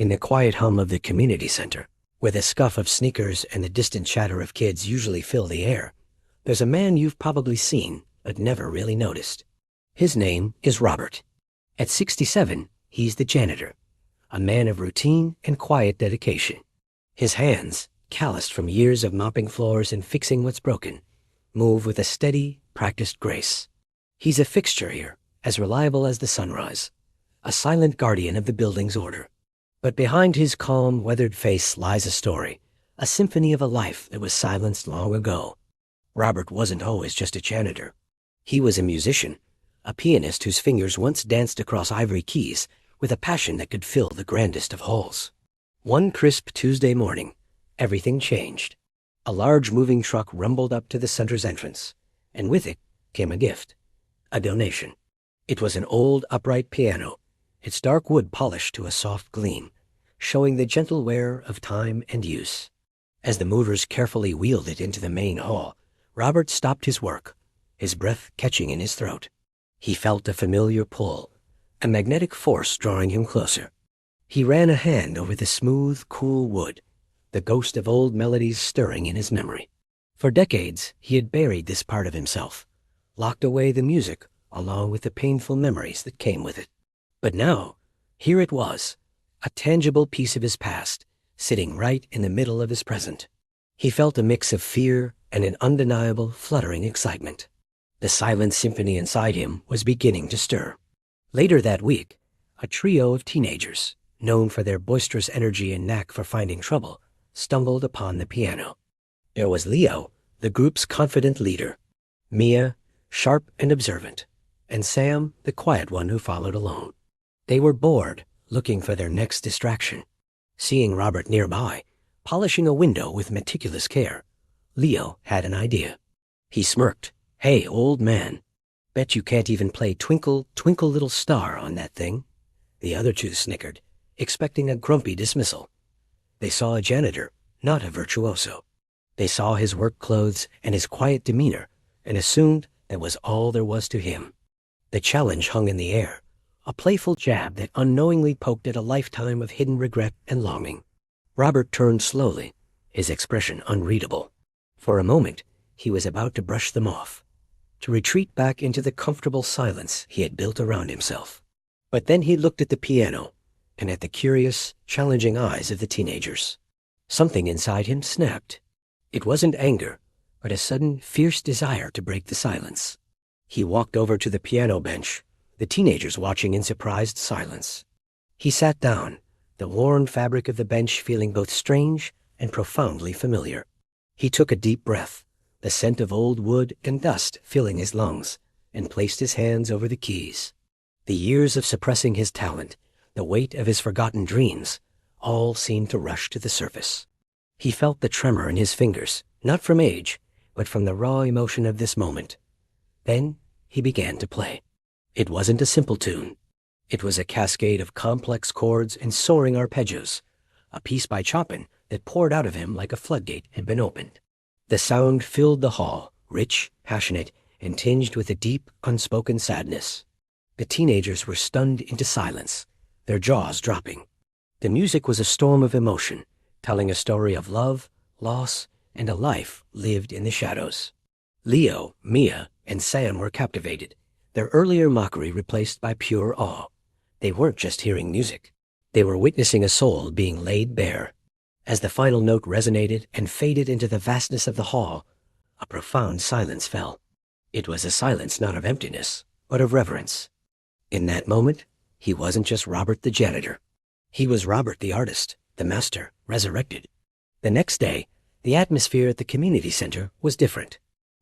In the quiet hum of the community center, where the scuff of sneakers and the distant chatter of kids usually fill the air, there's a man you've probably seen but never really noticed. His name is Robert. At 67, he's the janitor, a man of routine and quiet dedication. His hands, calloused from years of mopping floors and fixing what's broken, move with a steady, practiced grace. He's a fixture here, as reliable as the sunrise, a silent guardian of the building's order. But behind his calm, weathered face lies a story, a symphony of a life that was silenced long ago. Robert wasn't always just a janitor. He was a musician, a pianist whose fingers once danced across ivory keys with a passion that could fill the grandest of halls. One crisp Tuesday morning, everything changed. A large moving truck rumbled up to the center's entrance, and with it came a gift, a donation. It was an old, upright piano, its dark wood polished to a soft gleam, showing the gentle wear of time and use. As the movers carefully wheeled it into the main hall, Robert stopped his work, his breath catching in his throat. He felt a familiar pull, a magnetic force drawing him closer. He ran a hand over the smooth, cool wood, the ghost of old melodies stirring in his memory. For decades, he had buried this part of himself, locked away the music along with the painful memories that came with it. But now, here it was, a tangible piece of his past, sitting right in the middle of his present. He felt a mix of fear and an undeniable, fluttering excitement. The silent symphony inside him was beginning to stir. Later that week, a trio of teenagers, known for their boisterous energy and knack for finding trouble, stumbled upon the piano. There was Leo, the group's confident leader, Mia, sharp and observant, and Sam, the quiet one who followed alone. They were bored, looking for their next distraction. Seeing Robert nearby, polishing a window with meticulous care, Leo had an idea. He smirked. "Hey, old man, bet you can't even play Twinkle, Twinkle Little Star on that thing." The other two snickered, expecting a grumpy dismissal. They saw a janitor, not a virtuoso. They saw his work clothes and his quiet demeanor and assumed that was all there was to him. The challenge hung in the air, a playful jab that unknowingly poked at a lifetime of hidden regret and longing. Robert turned slowly, his expression unreadable. For a moment, he was about to brush them off, to retreat back into the comfortable silence he had built around himself. But then he looked at the piano and at the curious, challenging eyes of the teenagers. Something inside him snapped. It wasn't anger, but a sudden, fierce desire to break the silence. He walked over to the piano bench, the teenagers watching in surprised silence. He sat down, the worn fabric of the bench feeling both strange and profoundly familiar. He took a deep breath, the scent of old wood and dust filling his lungs, and placed his hands over the keys. The years of suppressing his talent, the weight of his forgotten dreams, all seemed to rush to the surface. He felt the tremor in his fingers, not from age, but from the raw emotion of this moment. Then he began to play. It wasn't a simple tune. It was a cascade of complex chords and soaring arpeggios, a piece by Chopin that poured out of him like a floodgate had been opened. The sound filled the hall, rich, passionate, and tinged with a deep, unspoken sadness. The teenagers were stunned into silence, their jaws dropping. The music was a storm of emotion, telling a story of love, loss, and a life lived in the shadows. Leo, Mia, and Sam were captivated, their earlier mockery replaced by pure awe. They weren't just hearing music. They were witnessing a soul being laid bare. As the final note resonated and faded into the vastness of the hall, a profound silence fell. It was a silence not of emptiness, but of reverence. In that moment, he wasn't just Robert the janitor. He was Robert the artist, the master, resurrected. The next day, the atmosphere at the community center was different.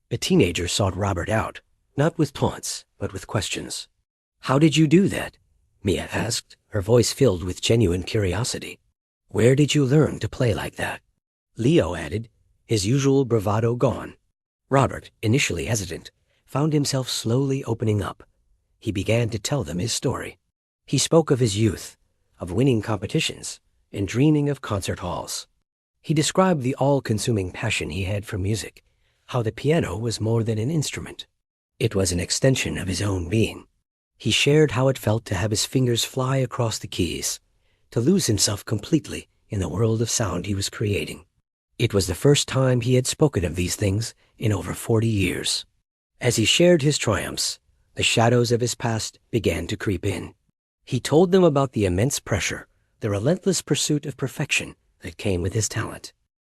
The teenagers sought Robert out, not with taunts, but with questions. "How did you do that?" Mia asked, her voice filled with genuine curiosity. "Where did you learn to play like that?" Leo added, his usual bravado gone. Robert, initially hesitant, found himself slowly opening up. He began to tell them his story. He spoke of his youth, of winning competitions, and dreaming of concert halls. He described the all-consuming passion he had for music, how the piano was more than an instrument. It was an extension of his own being. He shared how it felt to have his fingers fly across the keys, to lose himself completely in the world of sound he was creating. It was the first time he had spoken of these things in over 40 years. As he shared his triumphs, the shadows of his past began to creep in. He told them about the immense pressure, the relentless pursuit of perfection that came with his talent.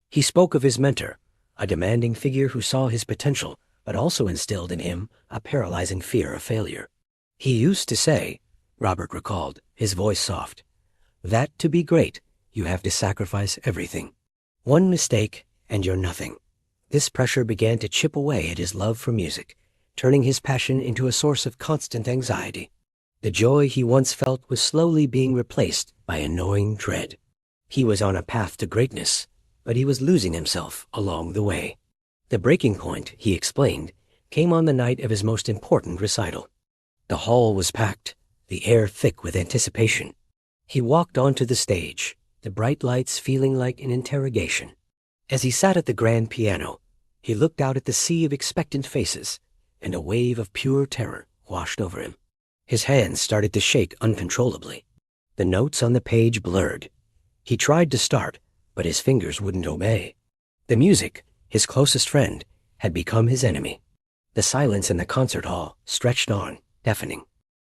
He spoke of his mentor, a demanding figure who saw his potential but also instilled in him a paralyzing fear of failure. He used to say, Robert recalled, his voice soft, that to be great, you have to sacrifice everything. One mistake and you're nothing. This pressure began to chip away at his love for music, turning his passion into a source of constant anxiety. The joy he once felt was slowly being replaced by a gnawing dread. He was on a path to greatness, but he was losing himself along the way. The breaking point, he explained, came on the night of his most important recital. The hall was packed, the air thick with anticipation. He walked onto the stage, the bright lights feeling like an interrogation. As he sat at the grand piano, he looked out at the sea of expectant faces, and a wave of pure terror washed over him. His hands started to shake uncontrollably. The notes on the page blurred. He tried to start, but his fingers wouldn't obey. The music, his closest friend, had become his enemy. The silence in the concert hall stretched on, deafening.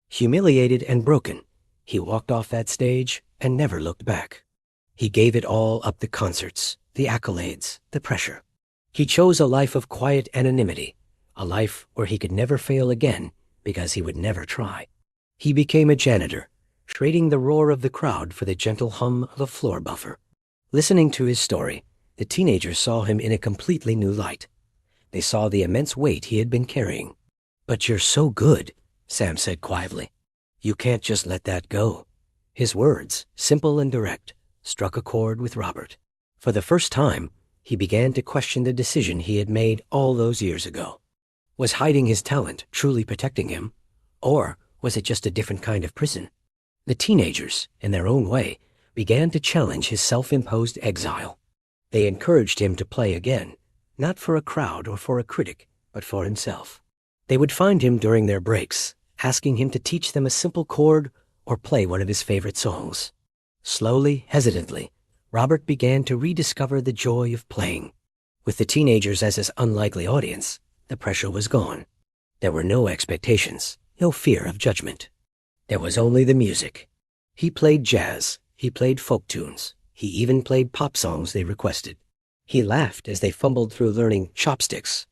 Humiliated and broken, he walked off that stage and never looked back. He gave it all up: the concerts, the accolades, the pressure. He chose a life of quiet anonymity, a life where he could never fail again because he would never try. He became a janitor, trading the roar of the crowd for the gentle hum of a floor buffer. Listening to his story, the teenagers saw him in a completely new light. They saw the immense weight he had been carrying. "But you're so good," Sam said quietly. "You can't just let that go." His words, simple and direct, struck a chord with Robert. For the first time, he began to question the decision he had made all those years ago. Was hiding his talent truly protecting him, or was it just a different kind of prison? The teenagers, in their own way, began to challenge his self-imposed exile. They encouraged him to play again, not for a crowd or for a critic, but for himself. They would find him during their breaks, asking him to teach them a simple chord or play one of his favorite songs. Slowly, hesitantly, Robert began to rediscover the joy of playing. With the teenagers as his unlikely audience, the pressure was gone. There were no expectations, no fear of judgment. There was only the music. He played jazz, he played folk tunes, he even played pop songs they requested. He laughed as they fumbled through learning chopsticks.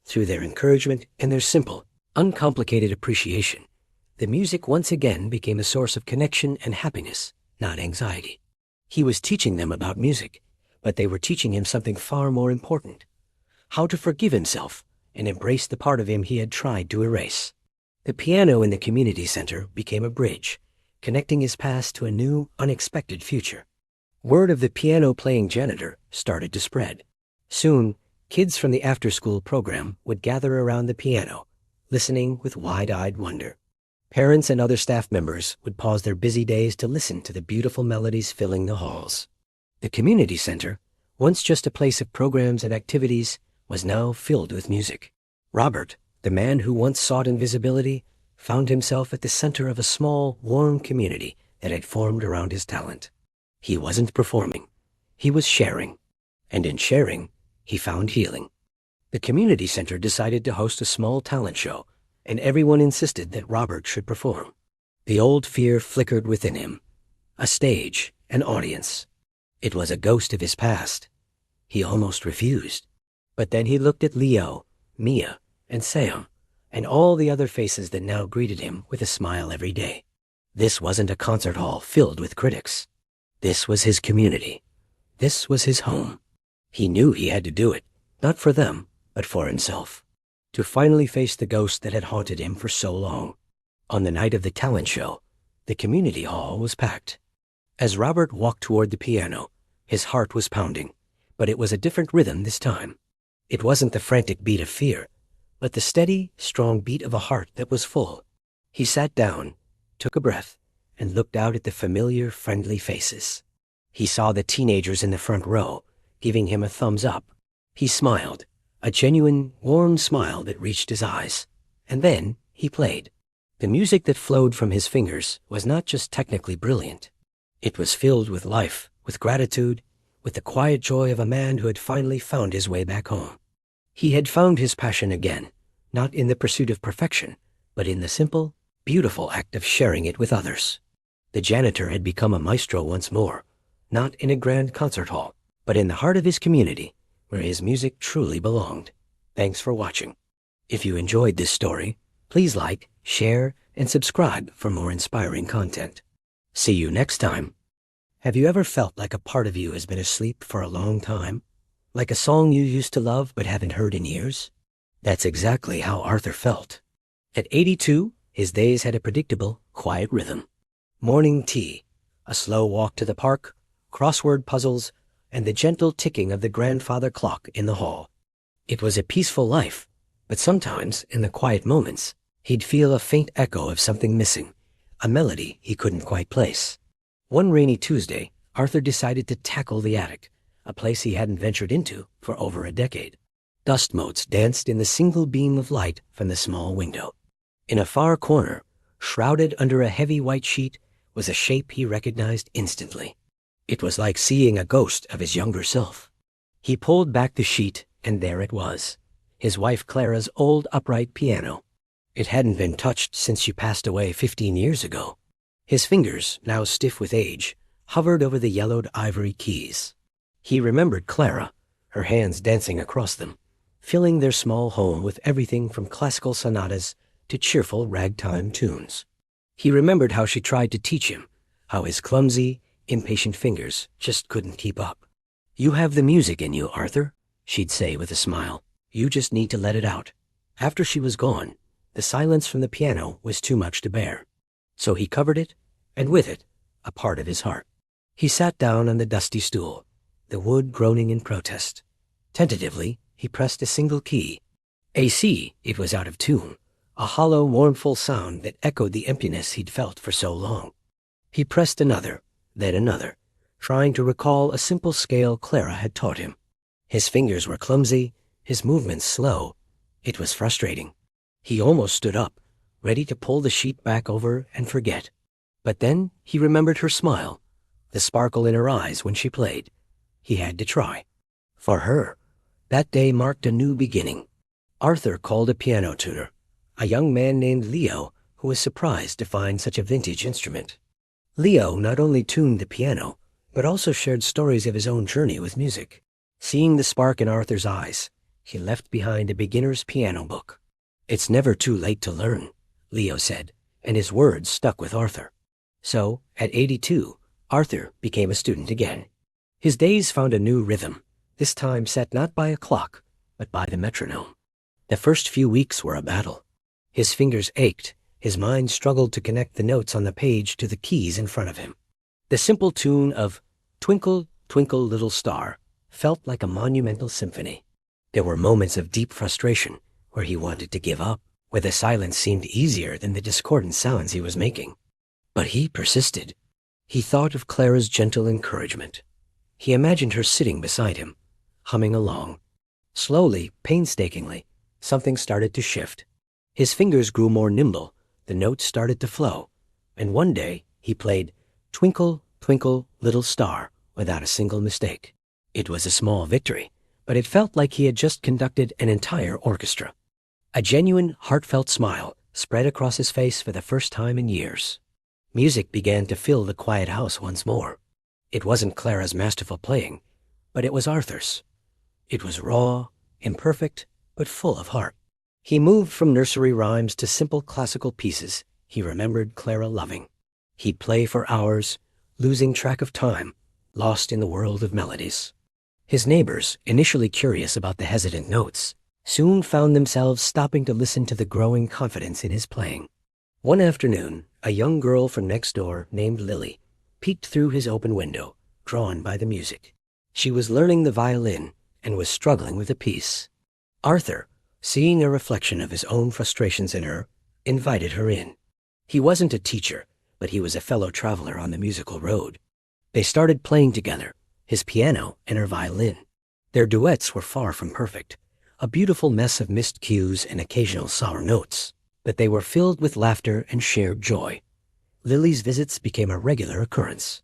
Through their encouragement and their simple, uncomplicated appreciation, the music once again became a source of connection and happiness, not anxiety. He was teaching them about music, but they were teaching him something far more important: how to forgive himself and embrace the part of him he had tried to erase. The piano in the community center became a bridge, connecting his past to a new, unexpected future. Word of the piano-playing janitor started to spread. Soon, kids from the after-school program would gather around the piano, listening with wide-eyed wonder. Parents and other staff members would pause their busy days to listen to the beautiful melodies filling the halls. The community center, once just a place of programs and activities, was now filled with music. Robert, the man who once sought invisibility, found himself at the center of a small, warm community that had formed around his talent. He wasn't performing. He was sharing. And in sharing, he found healing. The community center decided to host a small talent show, and everyone insisted that Robert should perform. The old fear flickered within him. A stage, an audience. It was a ghost of his past. He almost refused. But then he looked at Leo, Mia, and Sam, and all the other faces that now greeted him with a smile every day. This wasn't a concert hall filled with critics. This was his community. This was his home. He knew he had to do it, not for them, but for himself, to finally face the ghost that had haunted him for so long. On the night of the talent show, the community hall was packed. As Robert walked toward the piano, his heart was pounding, but it was a different rhythm this time. It wasn't the frantic beat of fear, but the steady, strong beat of a heart that was full. He sat down, took a breath, and looked out at the familiar, friendly faces. He saw the teenagers in the front row, giving him a thumbs up. He smiled, a genuine, warm smile that reached his eyes. And then he played. The music that flowed from his fingers was not just technically brilliant. It was filled with life, with gratitude, with the quiet joy of a man who had finally found his way back home. He had found his passion again, not in the pursuit of perfection, but in the simple, beautiful act of sharing it with others. The janitor had become a maestro once more, not in a grand concert hall, but in the heart of his community, where his music truly belonged. Thanks for watching. If you enjoyed this story, please like, share, and subscribe for more inspiring content. See you next time. Have you ever felt like a part of you has been asleep for a long time? Like a song you used to love but haven't heard in years? That's exactly how Arthur felt. At 82, his days had a predictable, quiet rhythm. Morning tea, a slow walk to the park, crossword puzzles, and the gentle ticking of the grandfather clock in the hall. It was a peaceful life, but sometimes, in the quiet moments, he'd feel a faint echo of something missing, a melody he couldn't quite place. One rainy Tuesday, Arthur decided to tackle the attic, a place he hadn't ventured into for over a decade. Dust motes danced in the single beam of light from the small window. In a far corner, shrouded under a heavy white sheet, was a shape he recognized instantly. It was like seeing a ghost of his younger self. He pulled back the sheet, and there it was, his wife Clara's old upright piano. It hadn't been touched since she passed away 15 years ago. His fingers, now stiff with age, hovered over the yellowed ivory keys. He remembered Clara, her hands dancing across them, filling their small home with everything from classical sonatas to cheerful ragtime tunes. He remembered how she tried to teach him, how his clumsy, impatient fingers just couldn't keep up. "You have the music in you, Arthur," she'd say with a smile. "You just need to let it out." After she was gone, the silence from the piano was too much to bear. So he covered it, and with it, a part of his heart. He sat down on the dusty stool, the wood groaning in protest. Tentatively, he pressed a single key. A C, it was out of tune, a hollow, mournful sound that echoed the emptiness he'd felt for so long. He pressed another, then another, trying to recall a simple scale Clara had taught him. His fingers were clumsy, his movements slow. It was frustrating. He almost stood up, ready to pull the sheet back over and forget. But then he remembered her smile, the sparkle in her eyes when she played. He had to try. For her, that day marked a new beginning. Arthur called a piano tuner, a young man named Leo, who was surprised to find such a vintage instrument. Leo not only tuned the piano, but also shared stories of his own journey with music. Seeing the spark in Arthur's eyes, he left behind a beginner's piano book. "It's never too late to learn," Leo said, and his words stuck with Arthur. So, at 82, Arthur became a student again. His days found a new rhythm, this time set not by a clock, but by the metronome. The first few weeks were a battle. His fingers ached, his mind struggled to connect the notes on the page to the keys in front of him. The simple tune of "Twinkle, Twinkle, Little Star" felt like a monumental symphony. There were moments of deep frustration, where he wanted to give up, where the silence seemed easier than the discordant sounds he was making. But he persisted. He thought of Clara's gentle encouragement. He imagined her sitting beside him, humming along. Slowly, painstakingly, something started to shift. His fingers grew more nimble, the notes started to flow, and one day he played "Twinkle, Twinkle, Little Star" without a single mistake. It was a small victory, but it felt like he had just conducted an entire orchestra. A genuine, heartfelt smile spread across his face for the first time in years. Music began to fill the quiet house once more. It wasn't Clara's masterful playing, but it was Arthur's. It was raw, imperfect, but full of heart. He moved from nursery rhymes to simple classical pieces he remembered Clara loving. He'd play for hours, losing track of time, lost in the world of melodies. His neighbors, initially curious about the hesitant notes, soon found themselves stopping to listen to the growing confidence in his playing. One afternoon, a young girl from next door named Lily peeked through his open window, drawn by the music. She was learning the violin and was struggling with a piece. Arthur, seeing a reflection of his own frustrations in her, invited her in. He wasn't a teacher, but he was a fellow traveler on the musical road. They started playing together, his piano and her violin. Their duets were far from perfect, a beautiful mess of missed cues and occasional sour notes, but they were filled with laughter and shared joy. Lily's visits became a regular occurrence.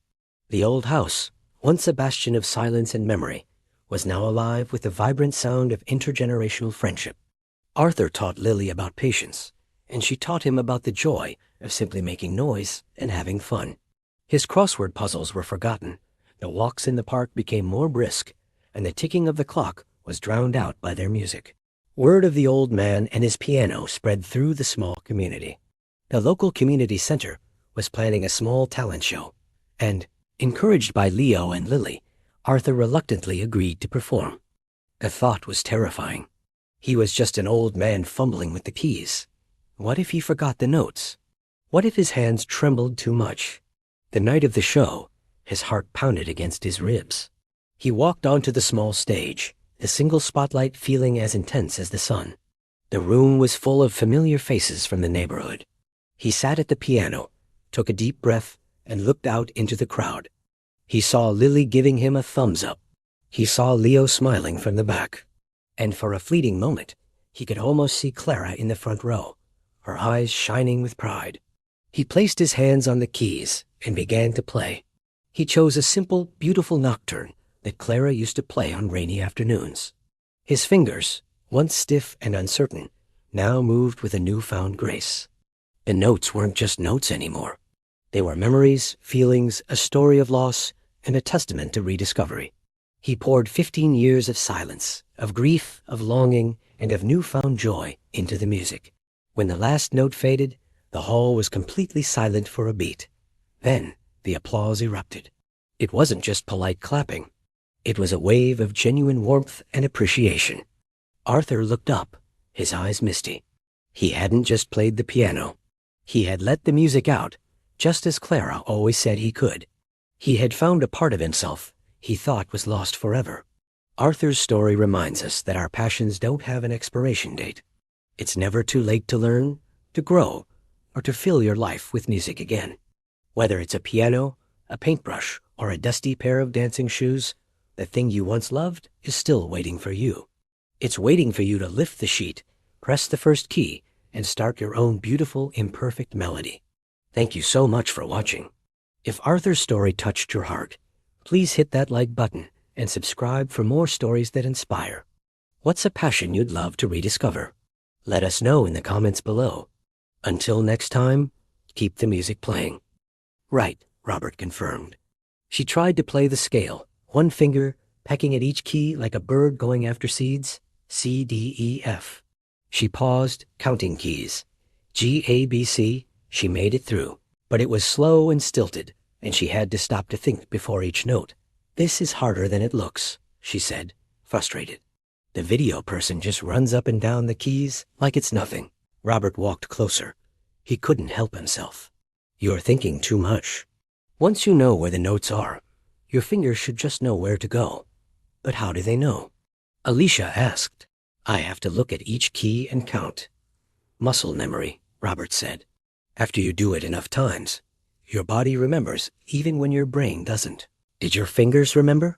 The old house, once a bastion of silence and memory, was now alive with the vibrant sound of intergenerational friendship. Arthur taught Lily about patience, and she taught him about the joy of simply making noise and having fun. His crossword puzzles were forgotten, the walks in the park became more brisk, and the ticking of the clock was drowned out by their music. Word of the old man and his piano spread through the small community. The local community center was planning a small talent show, and, encouraged by Leo and Lily, Arthur reluctantly agreed to perform. The thought was terrifying. He was just an old man fumbling with the keys. What if he forgot the notes? What if his hands trembled too much? The night of the show, his heart pounded against his ribs. He walked onto the small stage, the single spotlight feeling as intense as the sun. The room was full of familiar faces from the neighborhood. He sat at the piano, took a deep breath, and looked out into the crowd. He saw Lily giving him a thumbs up. He saw Leo smiling from the back. And for a fleeting moment, he could almost see Clara in the front row, her eyes shining with pride. He placed his hands on the keys and began to play. He chose a simple, beautiful nocturne that Clara used to play on rainy afternoons. His fingers, once stiff and uncertain, now moved with a newfound grace. The notes weren't just notes anymore. They were memories, feelings, a story of loss, and a testament to rediscovery. He poured 15 years of silence, of grief, of longing, and of newfound joy into the music. When the last note faded, the hall was completely silent for a beat. Then the applause erupted. It wasn't just polite clapping. It was a wave of genuine warmth and appreciation. Arthur looked up, his eyes misty. He hadn't just played the piano. He had let the music out, just as Clara always said he could. He had found a part of himself he thought was lost forever. Arthur's story reminds us that our passions don't have an expiration date. It's never too late to learn, to grow, or to fill your life with music again. Whether it's a piano, a paintbrush, or a dusty pair of dancing shoes, the thing you once loved is still waiting for you. It's waiting for you to lift the sheet, press the first key, and start your own beautiful, imperfect melody. Thank you so much for watching. If Arthur's story touched your heart, please hit that like button and subscribe for more stories that inspire. What's a passion you'd love to rediscover? Let us know in the comments below. Until next time, keep the music playing. Right, Robert confirmed. She tried to play the scale, one finger pecking at each key like a bird going after seeds. C, D, E, F. She paused, counting keys. G, A, B, C. She made it through, but it was slow and stilted, and she had to stop to think before each note. This is harder than it looks, she said, frustrated. The video person just runs up and down the keys like it's nothing. Robert walked closer. He couldn't help himself. You're thinking too much. Once you know where the notes are, your fingers should just know where to go. But how do they know? Alicia asked. I have to look at each key and count. Muscle memory, Robert said. After you do it enough times, your body remembers even when your brain doesn't. Did your fingers remember?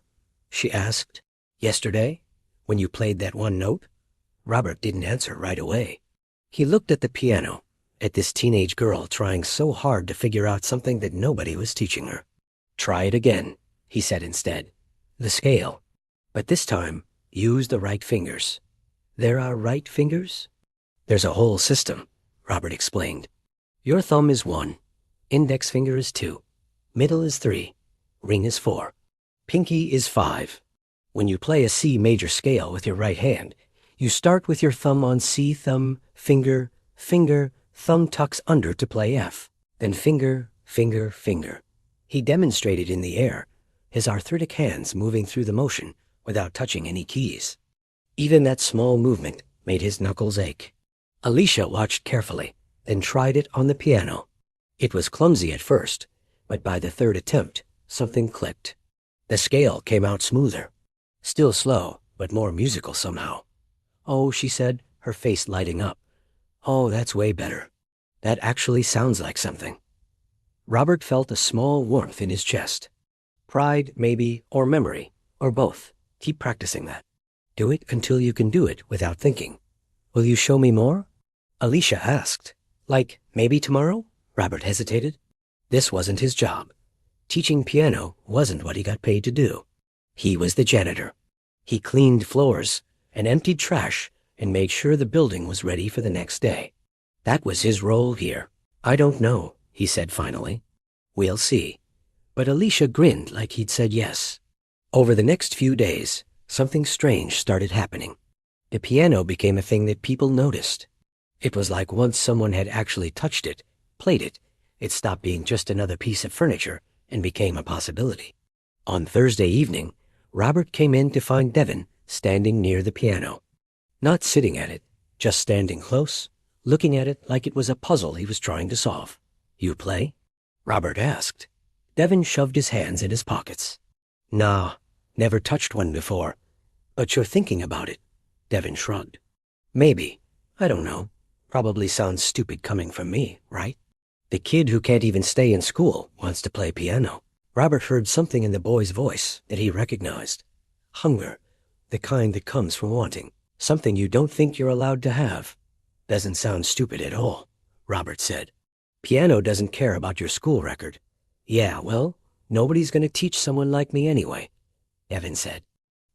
She asked. Yesterday, when you played that one note? Robert didn't answer right away. He looked at the piano, at this teenage girl trying so hard to figure out something that nobody was teaching her. Try it again, he said instead. The scale. But this time, use the right fingers. There are right fingers? There's a whole system, Robert explained. Your thumb is 1, index finger is 2, middle is 3, ring is 4, pinky is 5. When you play a C major scale with your right hand, you start with your thumb on C, thumb, finger, finger, thumb tucks under to play F, then finger, finger, finger. He demonstrated in the air, his arthritic hands moving through the motion without touching any keys. Even that small movement made his knuckles ache. Alicia watched carefully, then tried it on the piano. It was clumsy at first, but by the third attempt, something clicked. The scale came out smoother. Still slow, but more musical somehow. Oh, she said, her face lighting up. Oh, that's way better. That actually sounds like something. Robert felt a small warmth in his chest. Pride, maybe, or memory, or both. Keep practicing that. Do it until you can do it without thinking. Will you show me more? Alicia asked. Like, maybe tomorrow? Robert hesitated. This wasn't his job. Teaching piano wasn't what he got paid to do. He was the janitor. He cleaned floors and emptied trash and made sure the building was ready for the next day. That was his role here. "I don't know," he said finally. "We'll see." But Alicia grinned like he'd said yes. Over the next few days, something strange started happening. The piano became a thing that people noticed. It was like once someone had actually touched it, played it, it stopped being just another piece of furniture and became a possibility. On Thursday evening, Robert came in to find Devin standing near the piano. Not sitting at it, just standing close, looking at it like it was a puzzle he was trying to solve. "You play?" Robert asked. Devin shoved his hands in his pockets. "Nah, never touched one before. But you're thinking about it." Devin shrugged. "Maybe. I don't know. Probably sounds stupid coming from me, right? The kid who can't even stay in school wants to play piano." Robert heard something in the boy's voice that he recognized. Hunger, the kind that comes from wanting. Something you don't think you're allowed to have. "Doesn't sound stupid at all," Robert said. "Piano doesn't care about your school record." "Yeah, well, nobody's going to teach someone like me anyway," Devin said.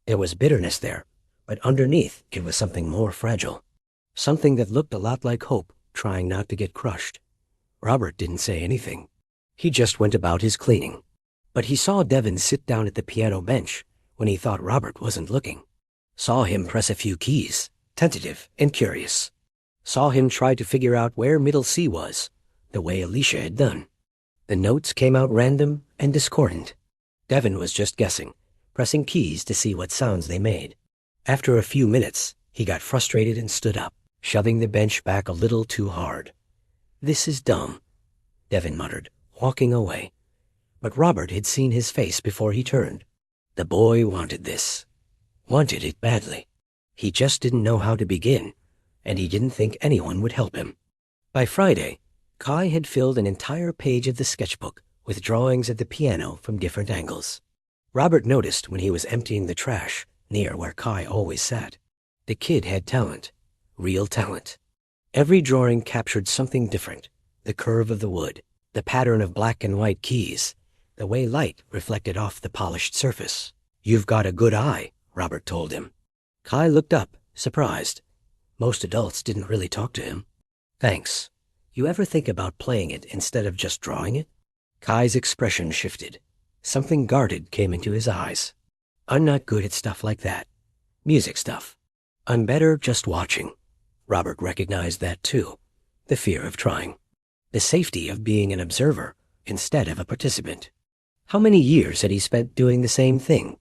There was bitterness there, but underneath it was something more fragile. Something that looked a lot like hope, trying not to get crushed. Robert didn't say anything. He just went about his cleaning. But he saw Devin sit down at the piano bench when he thought Robert wasn't looking. Saw him press a few keys, tentative and curious. Saw him try to figure out where middle C was, the way Alicia had done. The notes came out random and discordant. Devin was just guessing, pressing keys to see what sounds they made. After a few minutes, he got frustrated and stood up, shoving the bench back a little too hard. "This is dumb," Devin muttered, walking away. But Robert had seen his face before he turned. The boy wanted this. Wanted it badly. He just didn't know how to begin, and he didn't think anyone would help him. By Friday, Kai had filled an entire page of the sketchbook with drawings at the piano from different angles. Robert noticed when he was emptying the trash near where Kai always sat. The kid had talent, real talent. Every drawing captured something different: the curve of the wood, the pattern of black and white keys, the way light reflected off the polished surface. "You've got a good eye," Robert told him. Kai looked up, surprised. Most adults didn't really talk to him. "Thanks. You ever think about playing it instead of just drawing it?" Kai's expression shifted. Something guarded came into his eyes. "I'm not good at stuff like that. Music stuff. I'm better just watching." Robert recognized that too. The fear of trying. The safety of being an observer instead of a participant. How many years had he spent doing the same thing?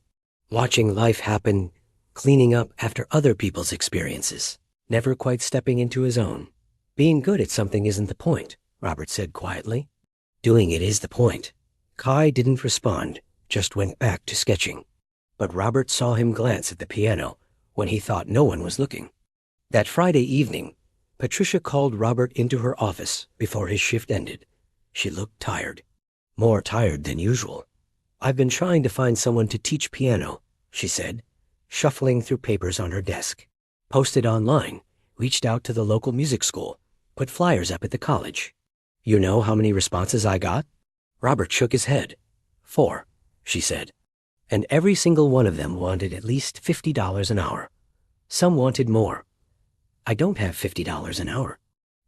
Watching life happen, cleaning up after other people's experiences, never quite stepping into his own. "Being good at something isn't the point," Robert said quietly. "Doing it is the point." Kai didn't respond, just went back to sketching. But Robert saw him glance at the piano when he thought no one was looking. That Friday evening, Patricia called Robert into her office before his shift ended. She looked tired. More tired than usual. "I've been trying to find someone to teach piano," she said, shuffling through papers on her desk. "Posted online, reached out to the local music school, put flyers up at the college. You know how many responses I got?" Robert shook his head. "4, she said. And every single one of them wanted at least $50 an hour. Some wanted more. I don't have $50 an hour.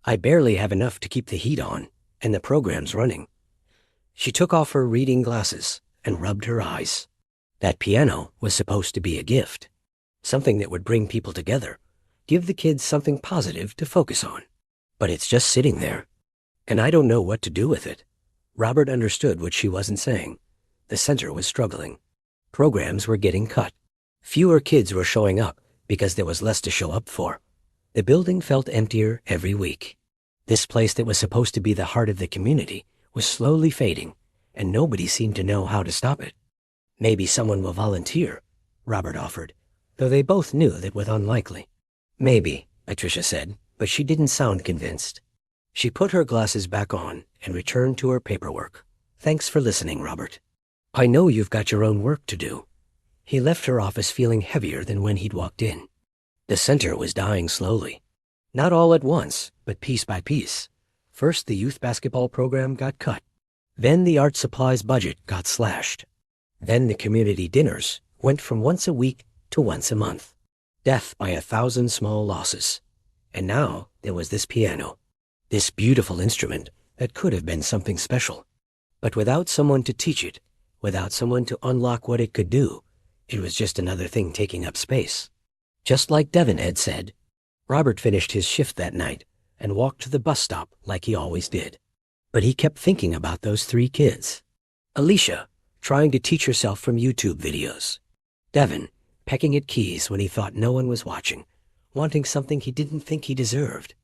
I barely have enough to keep the heat on, and the program's running." She took off her reading glasses and rubbed her eyes. That piano was supposed to be a gift. Something that would bring people together, give the kids something positive to focus on. But it's just sitting there. And I don't know what to do with it. Robert understood what she wasn't saying. The center was struggling. Programs were getting cut. Fewer kids were showing up because there was less to show up for. The building felt emptier every week. This place that was supposed to be the heart of the community was slowly fading, and nobody seemed to know how to stop it. "Maybe someone will volunteer," Robert offered, though they both knew that was unlikely. "Maybe," Patricia said, but she didn't sound convinced. She put her glasses back on and returned to her paperwork. "Thanks for listening, Robert. I know you've got your own work to do." He left her office feeling heavier than when he'd walked in. The center was dying slowly. Not all at once, but piece by piece. First, the youth basketball program got cut. Then the art supplies budget got slashed. Then the community dinners went from once a week to once a month. Death by 1,000 small losses. And now there was this piano, this beautiful instrument that could have been something special. But without someone to teach it, without someone to unlock what it could do, it was just another thing taking up space. Just like Devin had said, Robert finished his shift that night and walked to the bus stop like he always did. But he kept thinking about those 3 kids. Alicia, trying to teach herself from YouTube videos. Devin, pecking at keys when he thought no one was watching, wanting something he didn't think he deserved.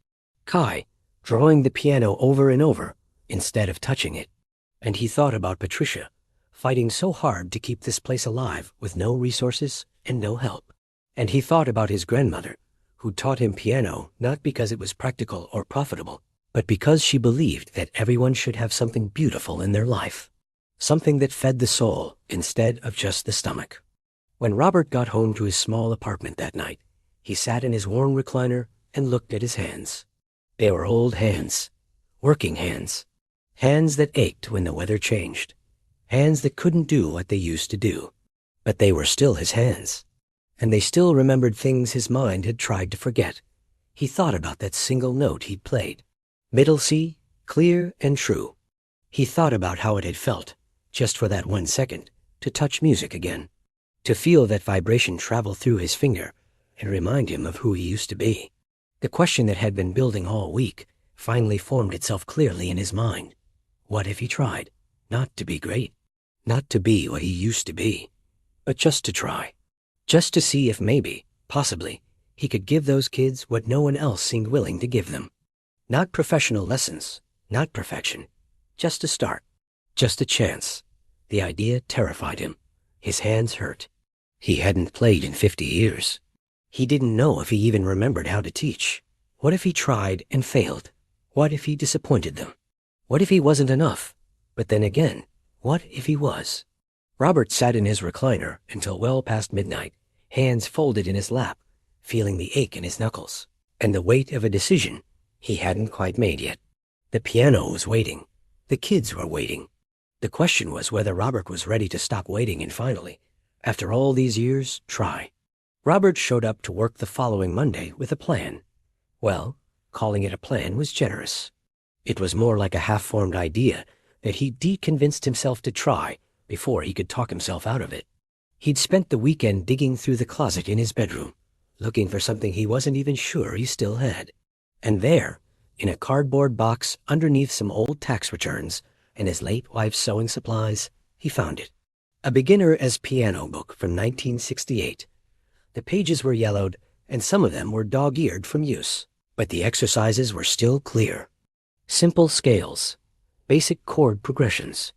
Kai, drawing the piano over and over instead of touching it. And he thought about Patricia, fighting so hard to keep this place alive with no resources and no help. And he thought about his grandmother, who taught him piano not because it was practical or profitable, but because she believed that everyone should have something beautiful in their life. Something that fed the soul instead of just the stomach. When Robert got home to his small apartment that night, he sat in his worn recliner and looked at his hands. They were old hands, working hands, hands that ached when the weather changed, hands that couldn't do what they used to do. But they were still his hands, and they still remembered things his mind had tried to forget. He thought about that single note he'd played, middle C, clear and true. He thought about how it had felt, just for that 1 second, to touch music again, to feel that vibration travel through his finger and remind him of who he used to be. The question that had been building all week finally formed itself clearly in his mind. What if he tried? Not to be great, not to be what he used to be, but just to try. Just to see if maybe, possibly, he could give those kids what no one else seemed willing to give them. Not professional lessons, not perfection, just a start, just a chance. The idea terrified him. His hands hurt. He hadn't played in 50 years. He didn't know if he even remembered how to teach. What if he tried and failed? What if he disappointed them? What if he wasn't enough? But then again, what if he was? Robert sat in his recliner until well past midnight, hands folded in his lap, feeling the ache in his knuckles, and the weight of a decision he hadn't quite made yet. The piano was waiting. The kids were waiting. The question was whether Robert was ready to stop waiting and finally, after all these years, try. Robert showed up to work the following Monday with a plan. Well, calling it a plan was generous. It was more like a half-formed idea that he'd deconvinced himself to try before he could talk himself out of it. He'd spent the weekend digging through the closet in his bedroom, looking for something he wasn't even sure he still had. And there, in a cardboard box underneath some old tax returns and his late wife's sewing supplies, he found it. A beginner as piano book from 1968. The pages were yellowed, and some of them were dog-eared from use, but the exercises were still clear. Simple scales, basic chord progressions,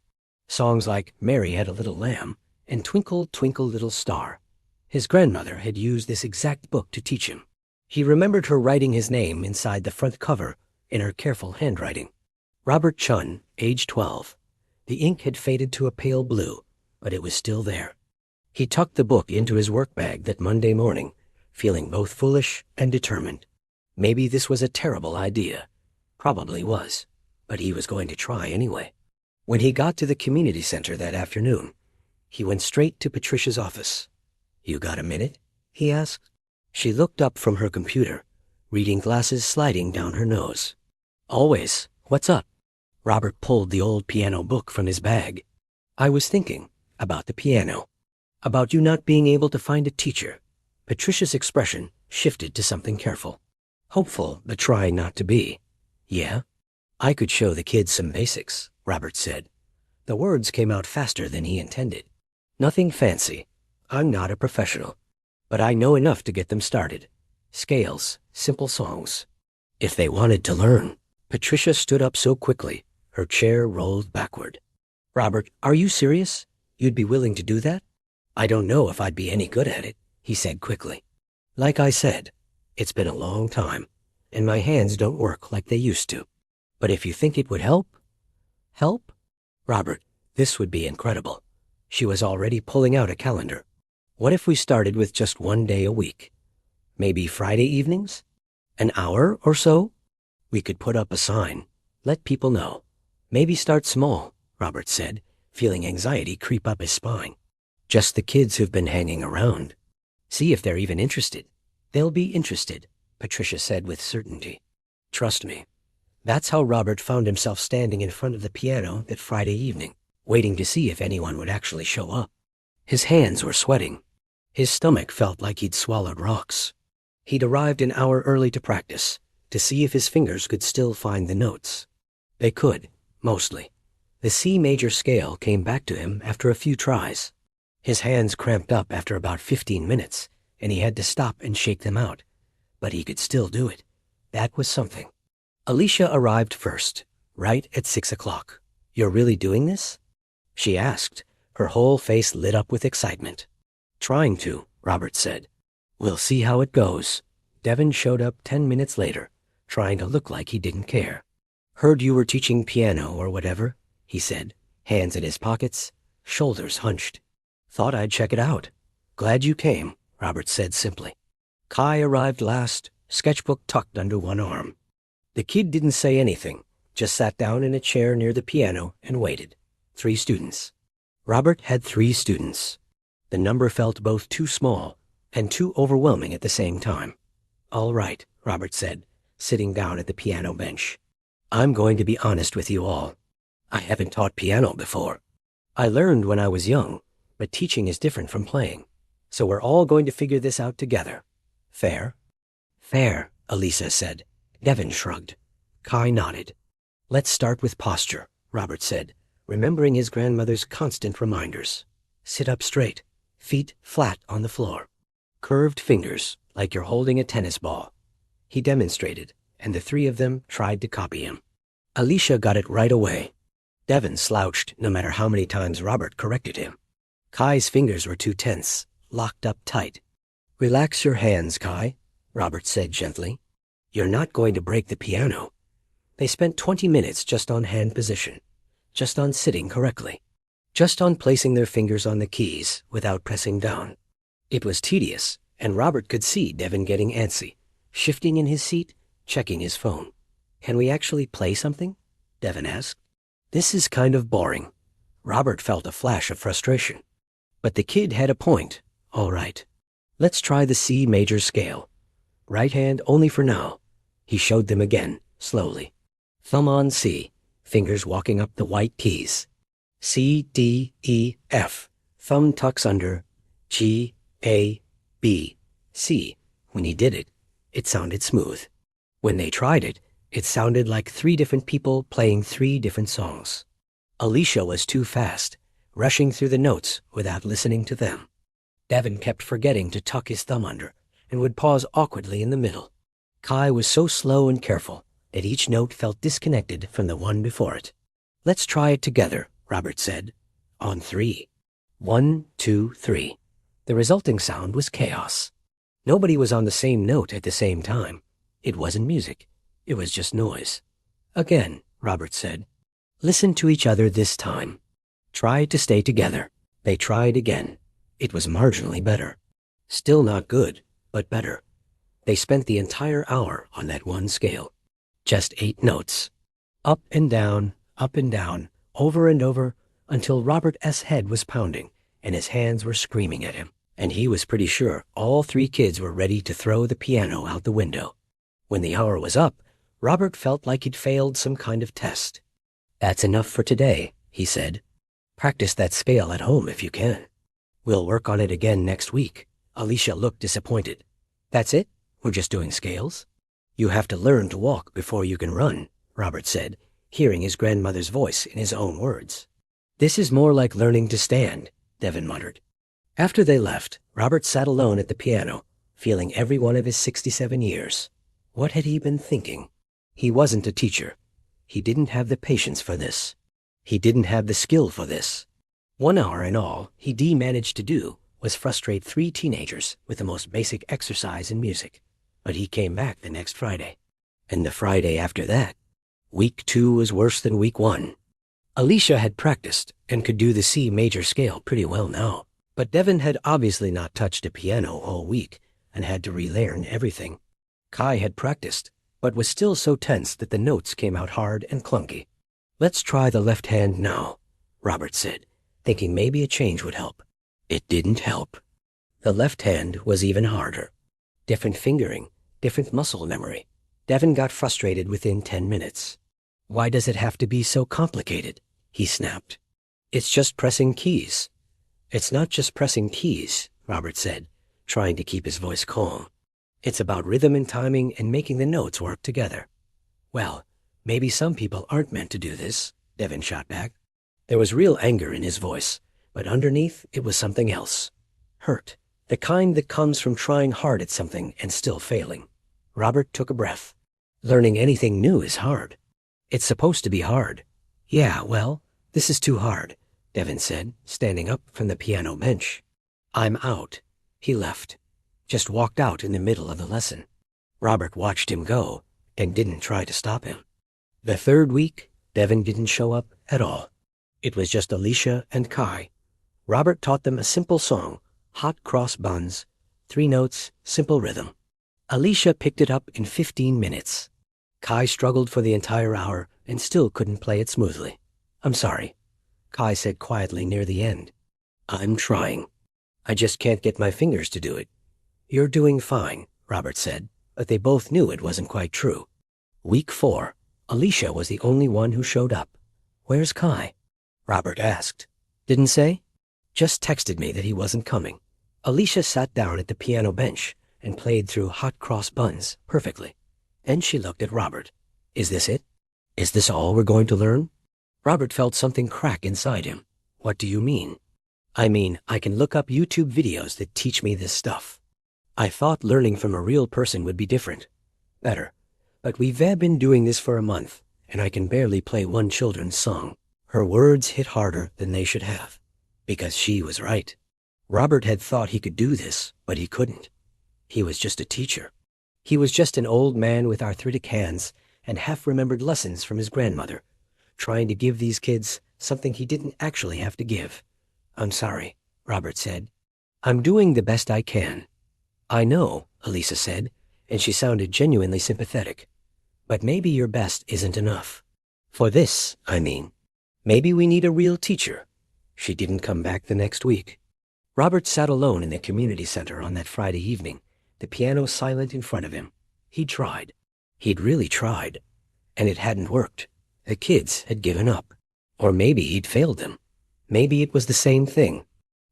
songs like Mary Had a Little Lamb and Twinkle, Twinkle, Little Star. His grandmother had used this exact book to teach him. He remembered her writing his name inside the front cover in her careful handwriting. Robert Chun, age 12. The ink had faded to a pale blue, but it was still there. He tucked the book into his work bag that Monday morning, feeling both foolish and determined. Maybe this was a terrible idea. Probably was, but he was going to try anyway. When he got to the community center that afternoon, he went straight to Patricia's office. "You got a minute?" he asked. She looked up from her computer, reading glasses sliding down her nose. "Always. What's up?" Robert pulled the old piano book from his bag. "I was thinking about the piano, about you not being able to find a teacher." Patricia's expression shifted to something careful, hopeful but trying not to be. "Yeah, I could show the kids some basics," Robert said. The words came out faster than he intended. "Nothing fancy. I'm not a professional, but I know enough to get them started. Scales, simple songs. If they wanted to learn." Patricia stood up so quickly, her chair rolled backward. "Robert, are you serious? You'd be willing to do that?" "I don't know if I'd be any good at it," he said quickly. "Like I said, it's been a long time, and my hands don't work like they used to. But if you think it would help..." "Help?" "Robert, this would be incredible." She was already pulling out a calendar. "What if we started with just 1 day a week? Maybe Friday evenings? An hour or so? We could put up a sign, let people know. Maybe start small, Robert said, feeling anxiety creep up his spine. Just the kids who've been hanging around. See if they're even interested. They'll be interested, Patricia said with certainty. Trust me. That's how Robert found himself standing in front of the piano that Friday evening, waiting to see if anyone would actually show up. His hands were sweating. His stomach felt like he'd swallowed rocks. He'd arrived an hour early to practice, to see if his fingers could still find the notes. They could, mostly. The C major scale came back to him after a few tries. His hands cramped up after about 15 minutes, and he had to stop and shake them out. But he could still do it. That was something. Alicia arrived first, right at 6 o'clock. You're really doing this? She asked, her whole face lit up with excitement. Trying to, Robert said. We'll see how it goes. Devin showed up 10 minutes later, trying to look like he didn't care. Heard you were teaching piano or whatever, he said, hands in his pockets, shoulders hunched. Thought I'd check it out. Glad you came, Robert said simply. Kai arrived last, sketchbook tucked under one arm. The kid didn't say anything, just sat down in a chair near the piano and waited. 3 students. Robert had 3 students. The number felt both too small and too overwhelming at the same time. All right, Robert said, sitting down at the piano bench. I'm going to be honest with you all. I haven't taught piano before. I learned when I was young, but teaching is different from playing. So we're all going to figure this out together. Fair? Fair, Elisa said. Devin shrugged. Kai nodded. Let's start with posture, Robert said, remembering his grandmother's constant reminders. Sit up straight, feet flat on the floor. Curved fingers, like you're holding a tennis ball. He demonstrated, and the 3 of them tried to copy him. Alicia got it right away. Devin slouched no matter how many times Robert corrected him. Kai's fingers were too tense, locked up tight. Relax your hands, Kai, Robert said gently. You're not going to break the piano. They spent 20 minutes just on hand position, just on sitting correctly, just on placing their fingers on the keys without pressing down. It was tedious, and Robert could see Devin getting antsy, shifting in his seat, checking his phone. Can we actually play something? Devin asked. This is kind of boring. Robert felt a flash of frustration. But the kid had a point. All right. Let's try the C major scale. Right hand only for now. He showed them again, slowly. Thumb on C, fingers walking up the white keys. C, D, E, F. Thumb tucks under G, A, B, C. When he did it, it sounded smooth. When they tried it, it sounded like 3 different people playing 3 different songs. Alicia was too fast, rushing through the notes without listening to them. Devin kept forgetting to tuck his thumb under and would pause awkwardly in the middle. Kai was so slow and careful that each note felt disconnected from the one before it. Let's try it together, Robert said. On 3. 1, 2, 3. The resulting sound was chaos. Nobody was on the same note at the same time. It wasn't music. It was just noise. Again, Robert said. Listen to each other this time. Try to stay together. They tried again. It was marginally better. Still not good, but better. They spent the entire hour on that one scale. Just 8 notes. Up and down, over and over, until Robert S. head was pounding, and his hands were screaming at him. And he was pretty sure all 3 kids were ready to throw the piano out the window. When the hour was up, Robert felt like he'd failed some kind of test. That's enough for today, he said. Practice that scale at home if you can. We'll work on it again next week. Alicia looked disappointed. That's it? We're just doing scales? You have to learn to walk before you can run, Robert said, hearing his grandmother's voice in his own words. This is more like learning to stand, Devin muttered. After they left, Robert sat alone at the piano, feeling every one of his 67 years. What had he been thinking? He wasn't a teacher. He didn't have the patience for this. He didn't have the skill for this. 1 hour in all, he managed to do was frustrate 3 teenagers with the most basic exercise in music. But he came back the next Friday. And the Friday after that. Week 2 was worse than week 1. Alicia had practiced and could do the C major scale pretty well now. But Devin had obviously not touched a piano all week and had to relearn everything. Kai had practiced, but was still so tense that the notes came out hard and clunky. Let's try the left hand now, Robert said, thinking maybe a change would help. It didn't help. The left hand was even harder. Different fingering, different muscle memory. Devin got frustrated within 10 minutes. Why does it have to be so complicated? He snapped. It's just pressing keys. It's not just pressing keys, Robert said, trying to keep his voice calm. It's about rhythm and timing and making the notes work together. Well, maybe some people aren't meant to do this, Devin shot back. There was real anger in his voice, but underneath it was something else. Hurt. The kind that comes from trying hard at something and still failing. Robert took a breath. Learning anything new is hard. It's supposed to be hard. Yeah, well, this is too hard, Devin said, standing up from the piano bench. I'm out. He left. Just walked out in the middle of the lesson. Robert watched him go and didn't try to stop him. The third week, Devin didn't show up at all. It was just Alicia and Kai. Robert taught them a simple song, Hot Cross Buns, 3 notes, simple rhythm. Alicia picked it up in 15 minutes. Kai struggled for the entire hour and still couldn't play it smoothly. I'm sorry, Kai said quietly near the end. I'm trying. I just can't get my fingers to do it. You're doing fine, Robert said, but they both knew it wasn't quite true. Week 4, Alicia was the only one who showed up. Where's Kai? Robert asked. Didn't say? Just texted me that he wasn't coming. Alicia sat down at the piano bench and played through Hot Cross Buns perfectly. And she looked at Robert. Is this it? Is this all we're going to learn? Robert felt something crack inside him. What do you mean? I mean, I can look up YouTube videos that teach me this stuff. I thought learning from a real person would be different. Better. But we've been doing this for a month, and I can barely play one children's song. Her words hit harder than they should have. Because she was right. Robert had thought he could do this, but he couldn't. He was just a teacher. He was just an old man with arthritic hands and half-remembered lessons from his grandmother, trying to give these kids something he didn't actually have to give. I'm sorry, Robert said. I'm doing the best I can. I know, Elisa said, and she sounded genuinely sympathetic. But maybe your best isn't enough. For this, I mean. Maybe we need a real teacher. She didn't come back the next week. Robert sat alone in the community center on that Friday evening, the piano silent in front of him. He'd tried. He'd really tried. And it hadn't worked. The kids had given up. Or maybe he'd failed them. Maybe it was the same thing.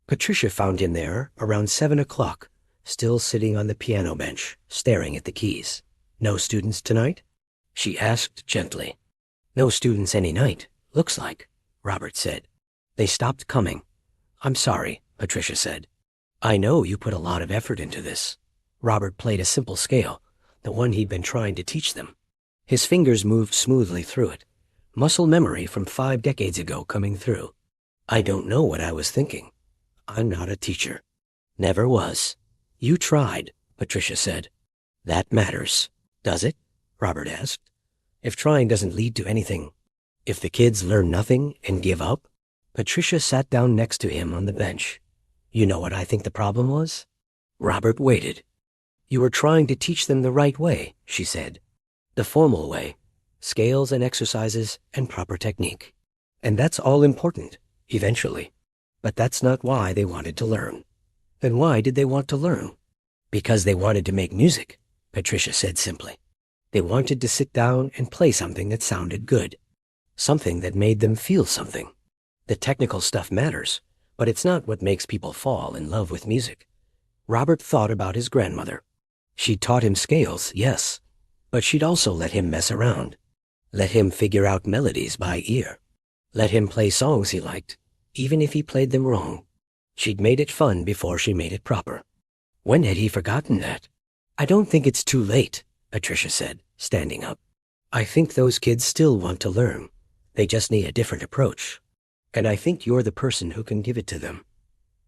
Patricia found him there around 7 o'clock, still sitting on the piano bench, staring at the keys. No students tonight? She asked gently. No students any night, looks like, Robert said. They stopped coming. I'm sorry, Patricia said. I know you put a lot of effort into this. Robert played a simple scale, the one he'd been trying to teach them. His fingers moved smoothly through it, muscle memory from 5 decades ago coming through. I don't know what I was thinking. I'm not a teacher. Never was. You tried, Patricia said. That matters. Does it? Robert asked. If trying doesn't lead to anything, if the kids learn nothing and give up? Patricia sat down next to him on the bench. You know what I think the problem was? Robert waited. You were trying to teach them the right way, she said. The formal way. Scales and exercises and proper technique. And that's all important, eventually. But that's not why they wanted to learn. Then why did they want to learn? Because they wanted to make music, Patricia said simply. They wanted to sit down and play something that sounded good. Something that made them feel something. The technical stuff matters, but it's not what makes people fall in love with music. Robert thought about his grandmother. She'd taught him scales, yes, but she'd also let him mess around. Let him figure out melodies by ear. Let him play songs he liked, even if he played them wrong. She'd made it fun before she made it proper. When had he forgotten that? I don't think it's too late, Patricia said, standing up. I think those kids still want to learn. They just need a different approach. And I think you're the person who can give it to them.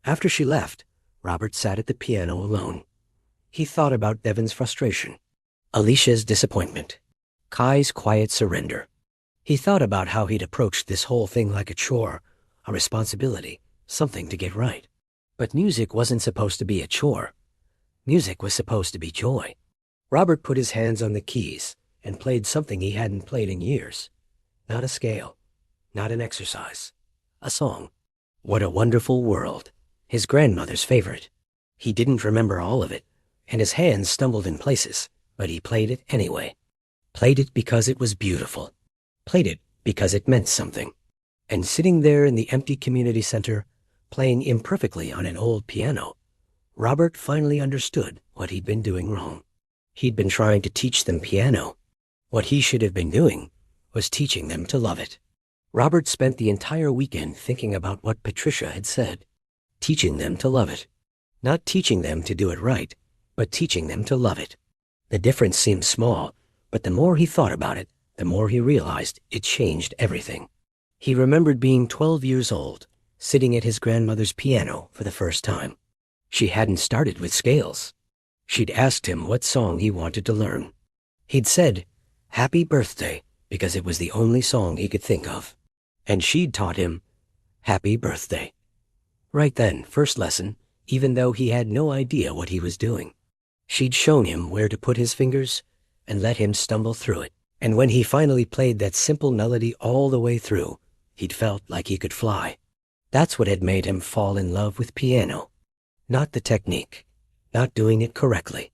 After she left, Robert sat at the piano alone. He thought about Devin's frustration, Alicia's disappointment, Kai's quiet surrender. He thought about how he'd approached this whole thing like a chore, a responsibility, something to get right. But music wasn't supposed to be a chore. Music was supposed to be joy. Robert put his hands on the keys and played something he hadn't played in years. Not a scale, not an exercise. A song. What a Wonderful World. His grandmother's favorite. He didn't remember all of it, and his hands stumbled in places, but he played it anyway. Played it because it was beautiful. Played it because it meant something. And sitting there in the empty community center, playing imperfectly on an old piano, Robert finally understood what he'd been doing wrong. He'd been trying to teach them piano. What he should have been doing was teaching them to love it. Robert spent the entire weekend thinking about what Patricia had said. Teaching them to love it. Not teaching them to do it right, but teaching them to love it. The difference seemed small, but the more he thought about it, the more he realized it changed everything. He remembered being 12 years old, sitting at his grandmother's piano for the first time. She hadn't started with scales. She'd asked him what song he wanted to learn. He'd said, "Happy Birthday," because it was the only song he could think of. And she'd taught him, "Happy Birthday." Right then, first lesson, even though he had no idea what he was doing. She'd shown him where to put his fingers and let him stumble through it. And when he finally played that simple melody all the way through, he'd felt like he could fly. That's what had made him fall in love with piano. Not the technique, not doing it correctly.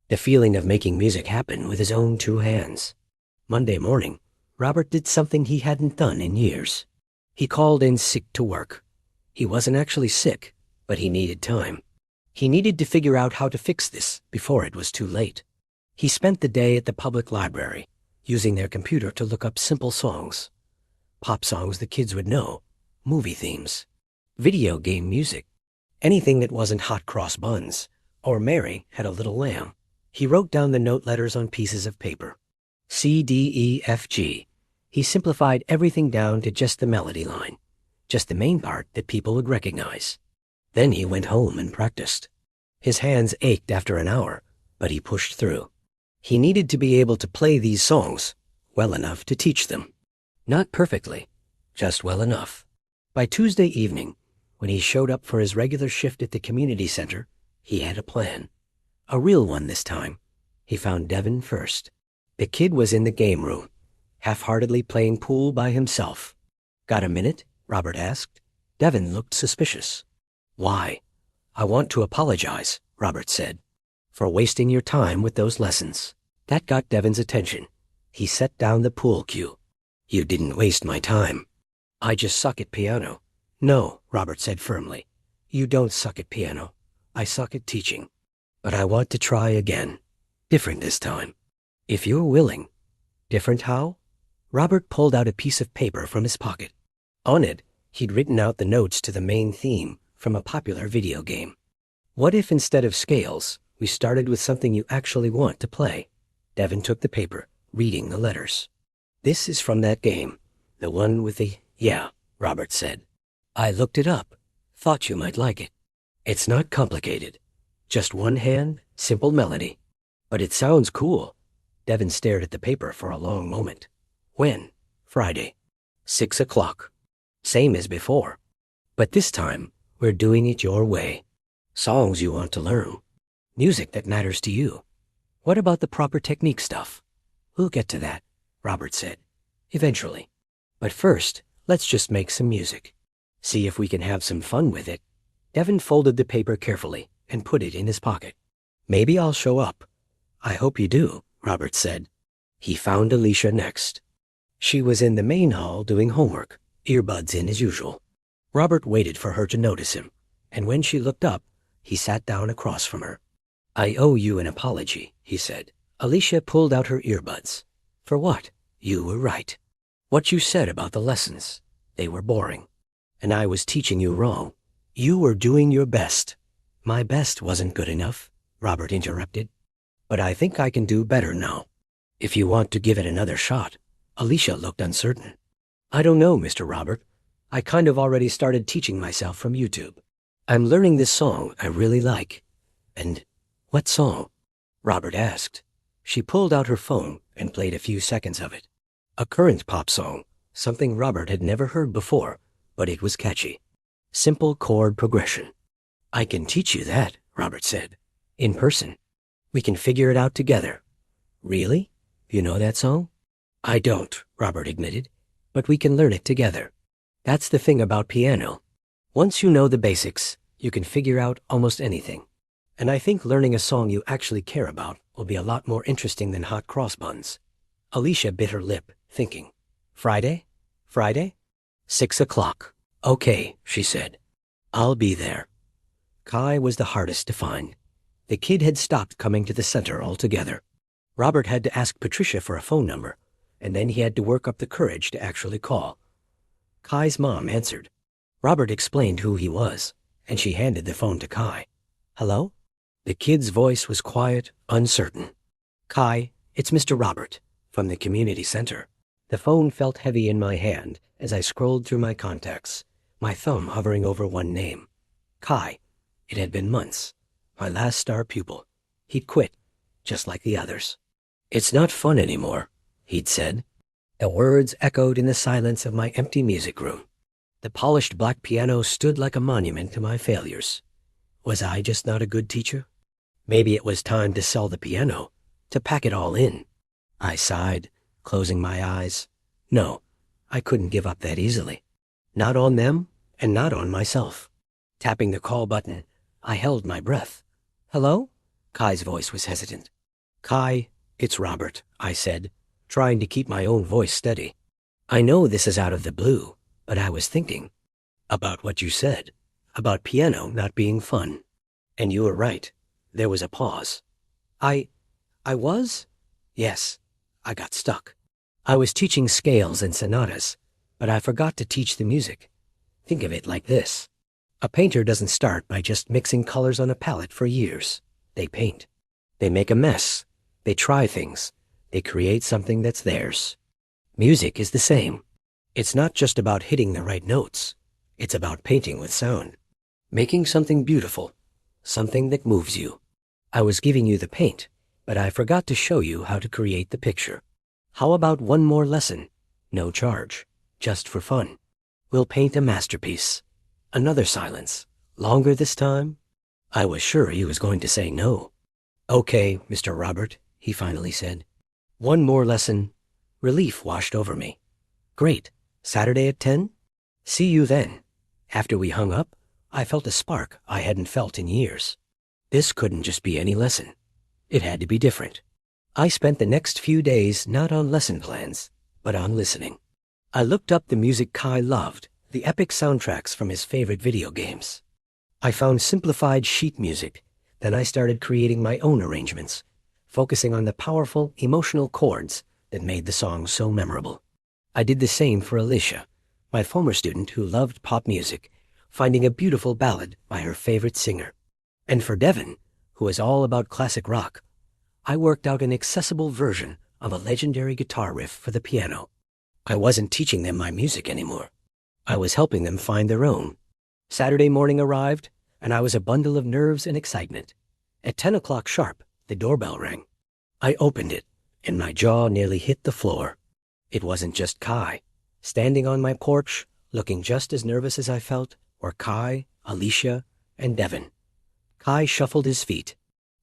The feeling of making music happen with his own two hands. Monday morning, Robert did something he hadn't done in years. He called in sick to work. He wasn't actually sick, but he needed time. He needed to figure out how to fix this before it was too late. He spent the day at the public library, using their computer to look up simple songs. Pop songs the kids would know, movie themes, video game music, anything that wasn't Hot Cross Buns, or Mary Had a Little Lamb. He wrote down the note letters on pieces of paper. C, D, E, F, G. He simplified everything down to just the melody line, just the main part that people would recognize. Then he went home and practiced. His hands ached after an hour, but he pushed through. He needed to be able to play these songs well enough to teach them. Not perfectly, just well enough. By Tuesday evening, when he showed up for his regular shift at the community center, he had a plan. A real one this time. He found Devin first. The kid was in the game room, half-heartedly playing pool by himself. "Got a minute?" Robert asked. Devin looked suspicious. "Why?" "I want to apologize," Robert said, "for wasting your time with those lessons." That got Devin's attention. He set down the pool cue. "You didn't waste my time. I just suck at piano." "No," Robert said firmly. "You don't suck at piano. I suck at teaching. But I want to try again. Different this time. If you're willing." "Different how?" Robert pulled out a piece of paper from his pocket. On it, he'd written out the notes to the main theme from a popular video game. "What if instead of scales, we started with something you actually want to play?" Devin took the paper, reading the letters. "This is from that game, the one with the..." "Yeah," Robert said. "I looked it up. Thought you might like it. It's not complicated. Just one hand, simple melody. But it sounds cool." Devin stared at the paper for a long moment. "When?" "Friday. 6 o'clock. Same as before. But this time, we're doing it your way. Songs you want to learn. Music that matters to you. What about the proper technique stuff?" "We'll get to that," Robert said. "Eventually. But first, let's just make some music. See if we can have some fun with it." Devin folded the paper carefully and put it in his pocket. "Maybe I'll show up." "I hope you do," Robert said. He found Alicia next. She was in the main hall doing homework, earbuds in as usual. Robert waited for her to notice him, and when she looked up, he sat down across from her. "I owe you an apology," he said. Alicia pulled out her earbuds. "For what?" "You were right. What you said about the lessons. They were boring. And I was teaching you wrong. You were doing your best." "My best wasn't good enough," Robert interrupted. "But I think I can do better now. If you want to give it another shot." Alicia looked uncertain. "I don't know, Mr. Robert. I kind of already started teaching myself from YouTube. I'm learning this song I really like." "And what song?" Robert asked. She pulled out her phone and played a few seconds of it. A current pop song, something Robert had never heard before, but it was catchy. Simple chord progression. "I can teach you that," Robert said. "In person. We can figure it out together." "Really? You know that song?" "I don't," Robert admitted, "but we can learn it together." That's the thing about piano. Once you know the basics, you can figure out almost anything. And I think learning a song you actually care about will be a lot more interesting than hot cross buns. Alicia bit her lip, thinking. Friday? Friday? 6 o'clock. Okay, she said. I'll be there. Kai was the hardest to find. The kid had stopped coming to the center altogether. Robert had to ask Patricia for a phone number, and then he had to work up the courage to actually call. Kai's mom answered. Robert explained who he was, and she handed the phone to Kai. Hello? The kid's voice was quiet, uncertain. Kai, it's Mr. Robert, from the community center. The phone felt heavy in my hand as I scrolled through my contacts, my thumb hovering over one name. Kai. It had been months. My last star pupil. He'd quit, just like the others. It's not fun anymore, he'd said. The words echoed in the silence of my empty music room. The polished black piano stood like a monument to my failures. Was I just not a good teacher? Maybe it was time to sell the piano, to pack it all in. I sighed, closing my eyes. No, I couldn't give up that easily. Not on them, and not on myself. Tapping the call button, I held my breath. Hello? Kai's voice was hesitant. Kai, it's Robert, I said, trying to keep my own voice steady. I know this is out of the blue, but I was thinking about what you said, about piano not being fun. And you were right. There was a pause. I was? Yes, I got stuck. I was teaching scales and sonatas, but I forgot to teach the music. Think of it like this. A painter doesn't start by just mixing colors on a palette for years. They paint. They make a mess. They try things. They create something that's theirs. Music is the same. It's not just about hitting the right notes. It's about painting with sound. Making something beautiful. Something that moves you. I was giving you the paint, but I forgot to show you how to create the picture. How about one more lesson? No charge. Just for fun. We'll paint a masterpiece. Another silence. Longer this time? I was sure he was going to say no. Okay, Mr. Robert, he finally said. One more lesson. Relief washed over me. Great. Saturday at 10? See you then. After we hung up, I felt a spark I hadn't felt in years. This couldn't just be any lesson. It had to be different. I spent the next few days not on lesson plans, but on listening. I looked up the music Kai loved, the epic soundtracks from his favorite video games. I found simplified sheet music. Then I started creating my own arrangements, focusing on the powerful, emotional chords that made the song so memorable. I did the same for Alicia, my former student who loved pop music, finding a beautiful ballad by her favorite singer. And for Devin, who is all about classic rock, I worked out an accessible version of a legendary guitar riff for the piano. I wasn't teaching them my music anymore. I was helping them find their own. Saturday morning arrived, and I was a bundle of nerves and excitement. At 10 o'clock sharp, the doorbell rang. I opened it, and my jaw nearly hit the floor. It wasn't just Kai. Standing on my porch, looking just as nervous as I felt, were Kai, Alicia, and Devin. Kai shuffled his feet.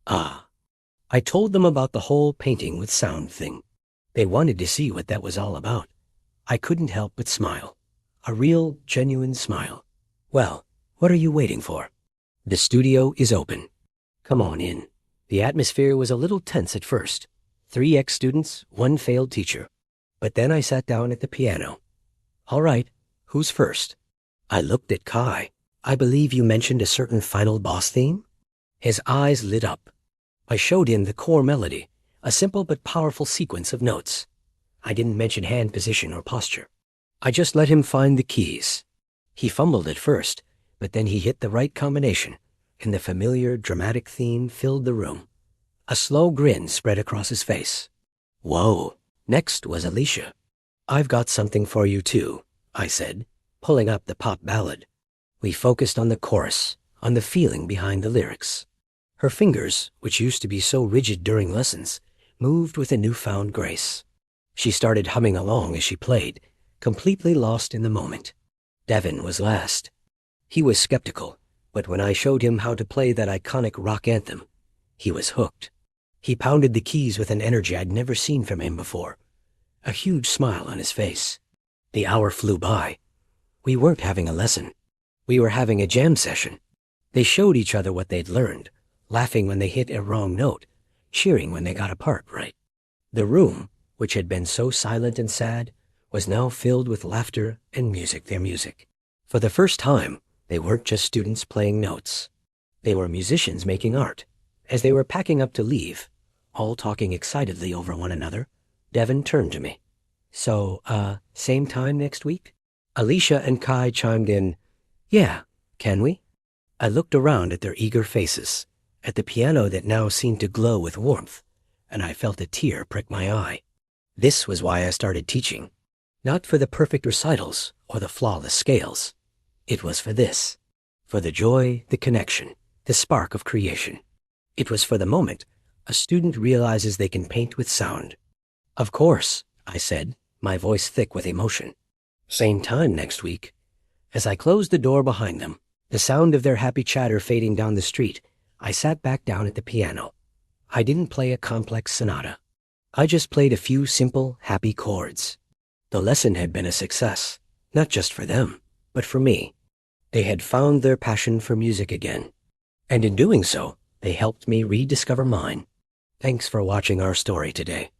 I told them about the whole painting with sound thing. They wanted to see what that was all about. I couldn't help but smile. A real, genuine smile. Well, what are you waiting for? The studio is open. Come on in. The atmosphere was a little tense at first. 3 ex-students, 1 failed teacher. But then I sat down at the piano. All right, who's first? I looked at Kai. I believe you mentioned a certain final boss theme? His eyes lit up. I showed him the core melody, a simple but powerful sequence of notes. I didn't mention hand position or posture. I just let him find the keys. He fumbled at first, but then he hit the right combination, and the familiar, dramatic theme filled the room. A slow grin spread across his face. Whoa. Next was Alicia. I've got something for you too, I said, pulling up the pop ballad. We focused on the chorus, on the feeling behind the lyrics. Her fingers, which used to be so rigid during lessons, moved with a newfound grace. She started humming along as she played, completely lost in the moment. Devin was last. He was skeptical, but when I showed him how to play that iconic rock anthem, he was hooked. He pounded the keys with an energy I'd never seen from him before, a huge smile on his face. The hour flew by. We weren't having a lesson. We were having a jam session. They showed each other what they'd learned, laughing when they hit a wrong note, cheering when they got a part right. The room, which had been so silent and sad, was now filled with laughter and music, their music. For the first time, they weren't just students playing notes. They were musicians making art. As they were packing up to leave, all talking excitedly over one another, Devin turned to me. So, same time next week? Alicia and Kai chimed in, yeah, can we? I looked around at their eager faces, at the piano that now seemed to glow with warmth, and I felt a tear prick my eye. This was why I started teaching. Not for the perfect recitals or the flawless scales. It was for this. For the joy, the connection, the spark of creation. It was for the moment a student realizes they can paint with sound. Of course, I said, my voice thick with emotion. Same time next week. As I closed the door behind them, the sound of their happy chatter fading down the street, I sat back down at the piano. I didn't play a complex sonata. I just played a few simple, happy chords. The lesson had been a success, not just for them, but for me. They had found their passion for music again. And in doing so, they helped me rediscover mine. Thanks for watching our story today.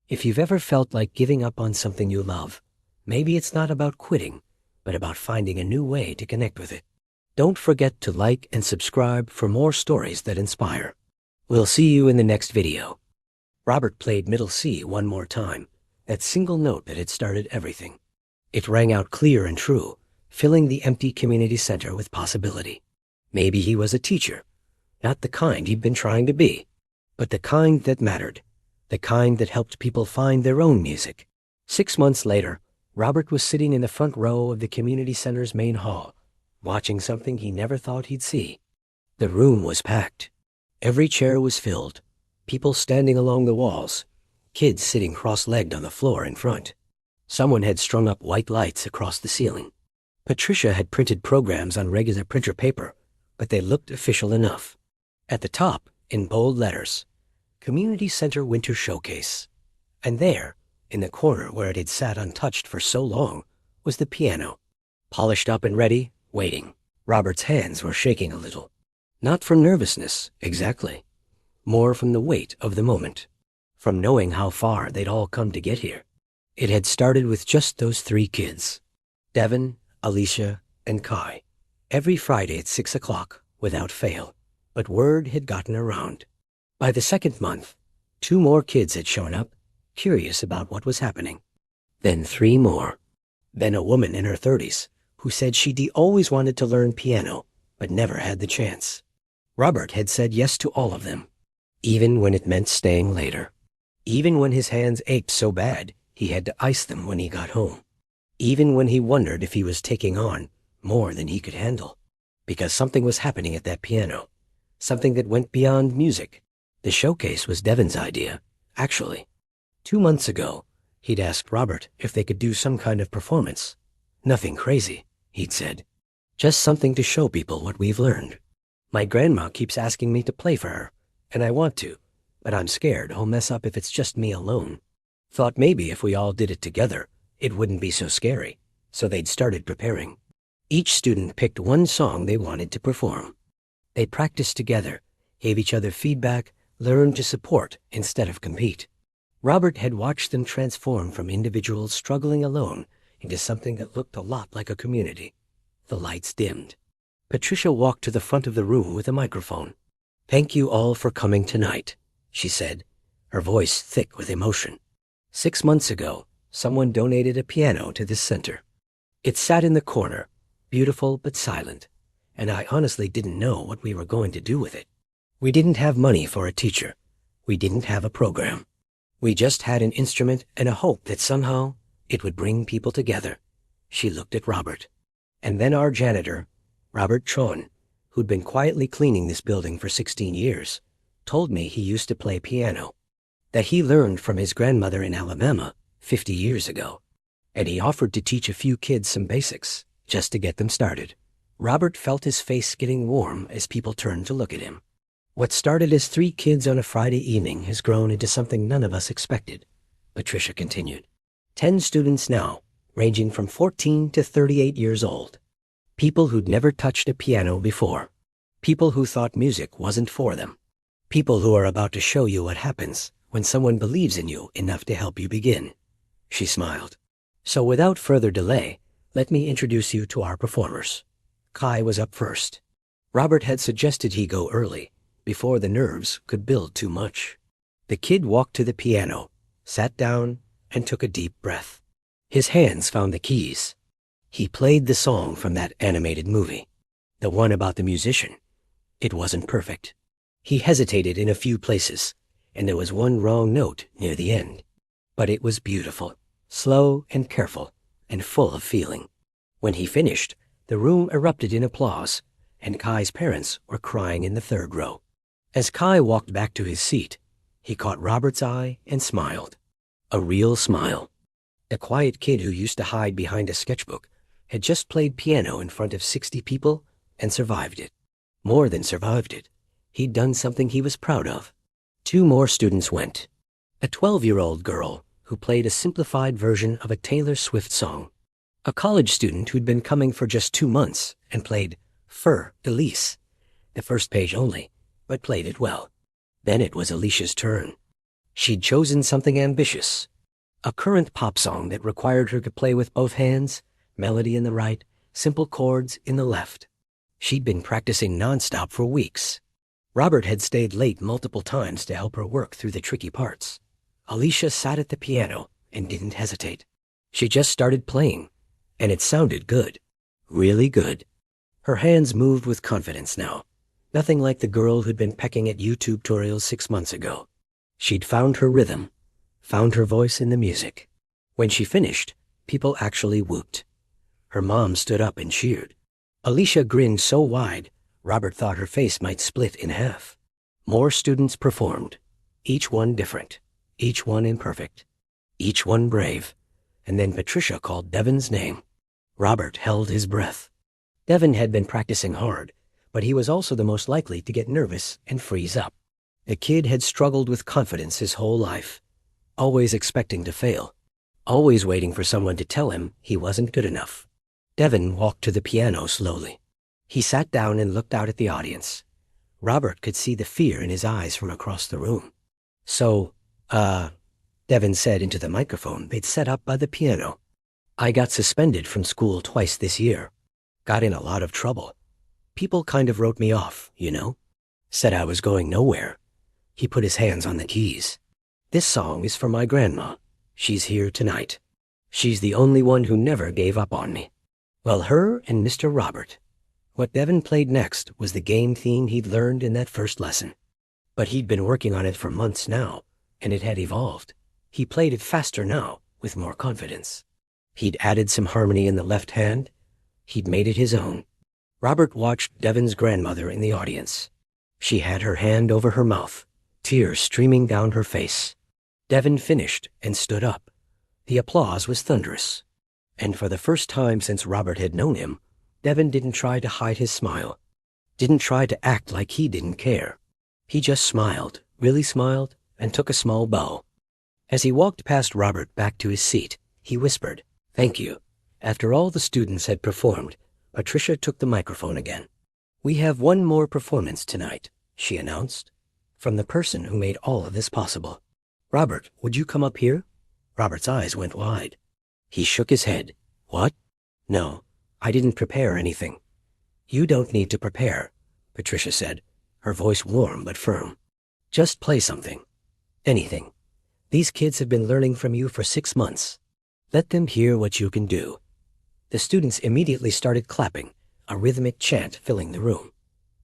If you've ever felt like giving up on something you love, maybe it's not about quitting, but about finding a new way to connect with it. Don't forget to like and subscribe for more stories that inspire. We'll see you in the next video. Robert played middle C one more time, that single note that had started everything. It rang out clear and true, filling the empty community center with possibility. Maybe he was a teacher, not the kind he'd been trying to be, but the kind that mattered, the kind that helped people find their own music. 6 months later, Robert was sitting in the front row of the community center's main hall, watching something he never thought he'd see. The room was packed. Every chair was filled, people standing along the walls, kids sitting cross-legged on the floor in front. Someone had strung up white lights across the ceiling. Patricia had printed programs on regular printer paper, but they looked official enough. At the top, in bold letters, Community Center Winter Showcase. And there, in the corner where it had sat untouched for so long, was the piano, polished up and ready, waiting. Robert's hands were shaking a little. Not from nervousness, exactly. More from the weight of the moment. From knowing how far they'd all come to get here. It had started with just those 3 kids. Devin, Alicia, and Kai. Every Friday at 6 o'clock, without fail. But word had gotten around. By the second month, 2 more kids had shown up, curious about what was happening. Then 3 more. Then a woman in her 30s, who said she'd always wanted to learn piano, but never had the chance. Robert had said yes to all of them, even when it meant staying later. Even when his hands ached so bad, he had to ice them when he got home. Even when he wondered if he was taking on more than he could handle. Because something was happening at that piano. Something that went beyond music. The showcase was Devin's idea, actually. 2 months ago, he'd asked Robert if they could do some kind of performance. Nothing crazy, he'd said. Just something to show people what we've learned. My grandma keeps asking me to play for her, and I want to, but I'm scared I'll mess up if it's just me alone. Thought maybe if we all did it together, it wouldn't be so scary, so they'd started preparing. Each student picked one song they wanted to perform. They practiced together, gave each other feedback, learned to support instead of compete. Robert had watched them transform from individuals struggling alone into something that looked a lot like a community. The lights dimmed. Patricia walked to the front of the room with a microphone. "Thank you all for coming tonight," she said, her voice thick with emotion. 6 months ago, someone donated a piano to this center. It sat in the corner, beautiful but silent, and I honestly didn't know what we were going to do with it. We didn't have money for a teacher. We didn't have a program. We just had an instrument and a hope that somehow it would bring people together. She looked at Robert. And then our janitor, Robert Chon, who'd been quietly cleaning this building for 16 years, told me he used to play piano, that he learned from his grandmother in Alabama 50 years ago, and he offered to teach a few kids some basics, just to get them started. Robert felt his face getting warm as people turned to look at him. What started as 3 kids on a Friday evening has grown into something none of us expected, Patricia continued. 10 students now, ranging from 14 to 38 years old. People who'd never touched a piano before. People who thought music wasn't for them. People who are about to show you what happens when someone believes in you enough to help you begin. She smiled. So without further delay, let me introduce you to our performers. Kai was up first. Robert had suggested he go early, before the nerves could build too much. The kid walked to the piano, sat down, and took a deep breath. His hands found the keys. He played the song from that animated movie, the one about the musician. It wasn't perfect. He hesitated in a few places, and there was one wrong note near the end. But it was beautiful, slow and careful, and full of feeling. When he finished, the room erupted in applause, and Kai's parents were crying in the third row. As Kai walked back to his seat, he caught Robert's eye and smiled. A real smile. The quiet kid who used to hide behind a sketchbook had just played piano in front of 60 people and survived it. More than survived it. He'd done something he was proud of. 2 more students went. A 12-year-old girl who played a simplified version of a Taylor Swift song. A college student who'd been coming for just 2 months and played Fur Elise, the first page only, but played it well. Then it was Alicia's turn. She'd chosen something ambitious, a current pop song that required her to play with both hands, melody in the right, simple chords in the left. She'd been practicing nonstop for weeks. Robert had stayed late multiple times to help her work through the tricky parts. Alicia sat at the piano and didn't hesitate. She just started playing, and it sounded good. Really good. Her hands moved with confidence now. Nothing like the girl who'd been pecking at YouTube tutorials 6 months ago. She'd found her rhythm, found her voice in the music. When she finished, people actually whooped. Her mom stood up and cheered. Alicia grinned so wide, Robert thought her face might split in half. More students performed, each one different, each one imperfect, each one brave. And then Patricia called Devin's name. Robert held his breath. Devin had been practicing hard, but he was also the most likely to get nervous and freeze up. The kid had struggled with confidence his whole life, always expecting to fail, always waiting for someone to tell him he wasn't good enough. Devin walked to the piano slowly. He sat down and looked out at the audience. Robert could see the fear in his eyes from across the room. So, Devin said into the microphone they'd set up by the piano. I got suspended from school twice this year. Got in a lot of trouble. People kind of wrote me off, you know? Said I was going nowhere. He put his hands on the keys. This song is for my grandma. She's here tonight. She's the only one who never gave up on me. Well, her and Mr. Robert. What Devin played next was the game theme he'd learned in that first lesson. But he'd been working on it for months now, and it had evolved. He played it faster now, with more confidence. He'd added some harmony in the left hand. He'd made it his own. Robert watched Devin's grandmother in the audience. She had her hand over her mouth, tears streaming down her face. Devin finished and stood up. The applause was thunderous. And for the first time since Robert had known him, Devin didn't try to hide his smile, didn't try to act like he didn't care. He just smiled, really smiled, and took a small bow. As he walked past Robert back to his seat, he whispered, "Thank you." After all the students had performed, Patricia took the microphone again. "We have one more performance tonight," she announced, "from the person who made all of this possible. Robert, would you come up here?" Robert's eyes went wide. He shook his head. "What? No, I didn't prepare anything." "You don't need to prepare," Patricia said, her voice warm but firm. "Just play something. Anything. These kids have been learning from you for 6 months. Let them hear what you can do." The students immediately started clapping, a rhythmic chant filling the room.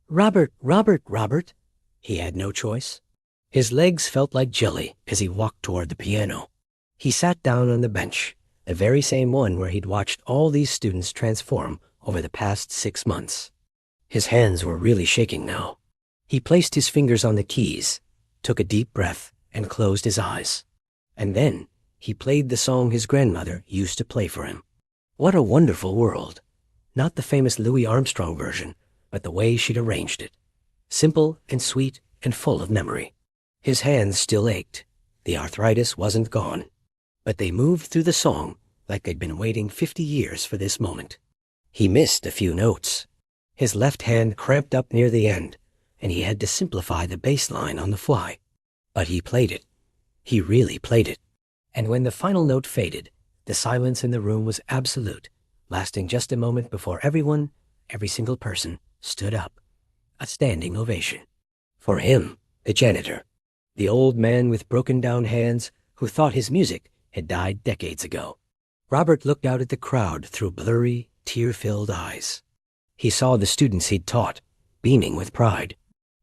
"Robert, Robert, Robert." He had no choice. His legs felt like jelly as he walked toward the piano. He sat down on the bench, the very same one where he'd watched all these students transform over the past 6 months. His hands were really shaking now. He placed his fingers on the keys, took a deep breath, and closed his eyes. And then he played the song his grandmother used to play for him. What a wonderful world. Not the famous Louis Armstrong version, but the way she'd arranged it. Simple and sweet and full of memory. His hands still ached. The arthritis wasn't gone. But they moved through the song like they'd been waiting 50 years for this moment. He missed a few notes. His left hand cramped up near the end, and he had to simplify the bass line on the fly. But he played it. He really played it. And when the final note faded, the silence in the room was absolute, lasting just a moment before everyone, every single person, stood up. A standing ovation. For him, the janitor, the old man with broken down hands who thought his music had died decades ago. Robert looked out at the crowd through blurry, tear-filled eyes. He saw the students he'd taught, beaming with pride.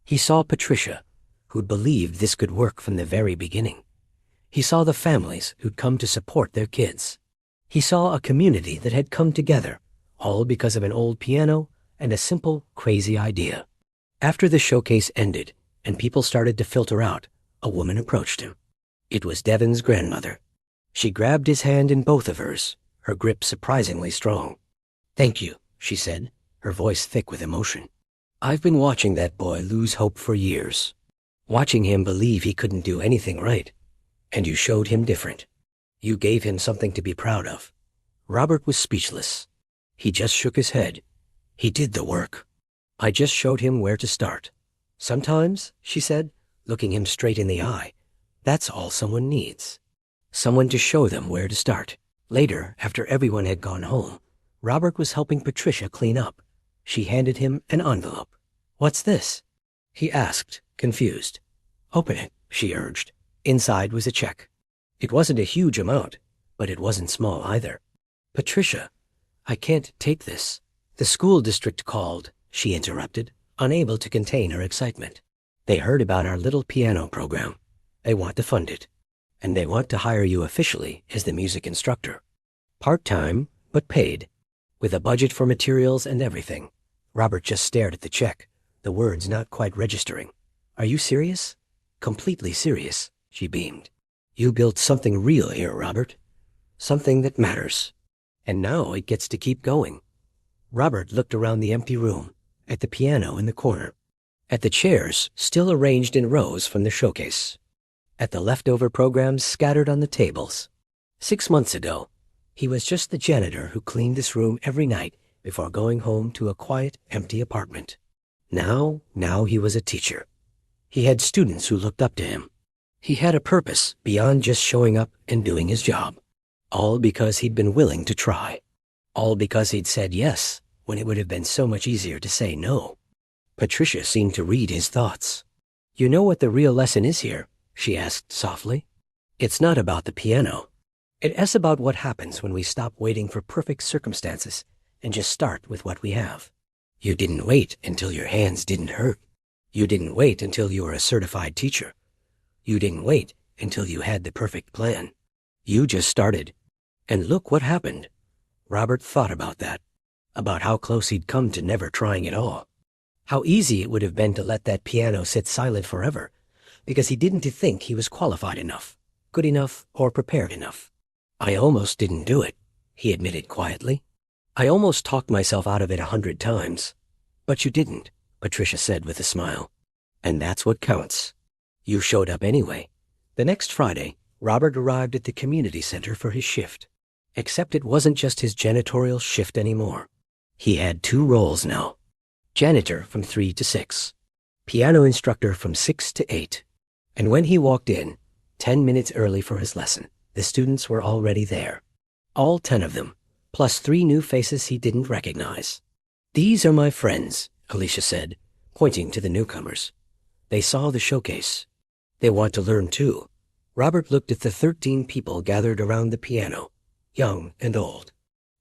He saw Patricia, who'd believed this could work from the very beginning. He saw the families who'd come to support their kids. He saw a community that had come together, all because of an old piano and a simple, crazy idea. After the showcase ended and people started to filter out, a woman approached him. It was Devin's grandmother. She grabbed his hand in both of hers, her grip surprisingly strong. "Thank you," she said, her voice thick with emotion. "I've been watching that boy lose hope for years, watching him believe he couldn't do anything right. And you showed him different. You gave him something to be proud of." Robert was speechless. He just shook his head. "He did the work. I just showed him where to start. Sometimes," she said, looking him straight in the eye, "that's all someone needs. Someone to show them where to start." Later, after everyone had gone home, Robert was helping Patricia clean up. She handed him an envelope. "What's this?" he asked, confused. "Open it," she urged. Inside was a check. It wasn't a huge amount, but it wasn't small either. "Patricia, I can't take this. The school district called," she interrupted, unable to contain her excitement. "They heard about our little piano program. They want to fund it. And they want to hire you officially as the music instructor. Part-time, but paid. With a budget for materials and everything." Robert just stared at the check, the words not quite registering. "Are you serious?" "Completely serious," she beamed. "You built something real here, Robert. Something that matters. And now it gets to keep going." Robert looked around the empty room, at the piano in the corner, at the chairs still arranged in rows from the showcase, at the leftover programs scattered on the tables. 6 months ago, he was just the janitor who cleaned this room every night before going home to a quiet, empty apartment. Now he was a teacher. He had students who looked up to him. He had a purpose beyond just showing up and doing his job. All because he'd been willing to try. All because he'd said yes when it would have been so much easier to say no. Patricia seemed to read his thoughts. "You know what the real lesson is here?" she asked softly. "It's not about the piano. It's about what happens when we stop waiting for perfect circumstances and just start with what we have. You didn't wait until your hands didn't hurt. You didn't wait until you were a certified teacher. You didn't wait until you had the perfect plan. You just started. And look what happened." Robert thought about that, about how close he'd come to never trying at all. How easy it would have been to let that piano sit silent forever, because he didn't think he was qualified enough, good enough, or prepared enough. "I almost didn't do it," he admitted quietly. "I almost talked myself out of it 100 times. But you didn't," Patricia said with a smile. "And that's what counts. You showed up anyway." The next Friday, Robert arrived at the community center for his shift. Except it wasn't just his janitorial shift anymore. He had 2 roles now. Janitor from 3 to 6. Piano instructor from 6 to 8. And when he walked in, 10 minutes early for his lesson, the students were already there. All 10 of them, plus 3 new faces he didn't recognize. "These are my friends," Alicia said, pointing to the newcomers. "They saw the showcase. They want to learn too." Robert looked at the 13 people gathered around the piano, young and old.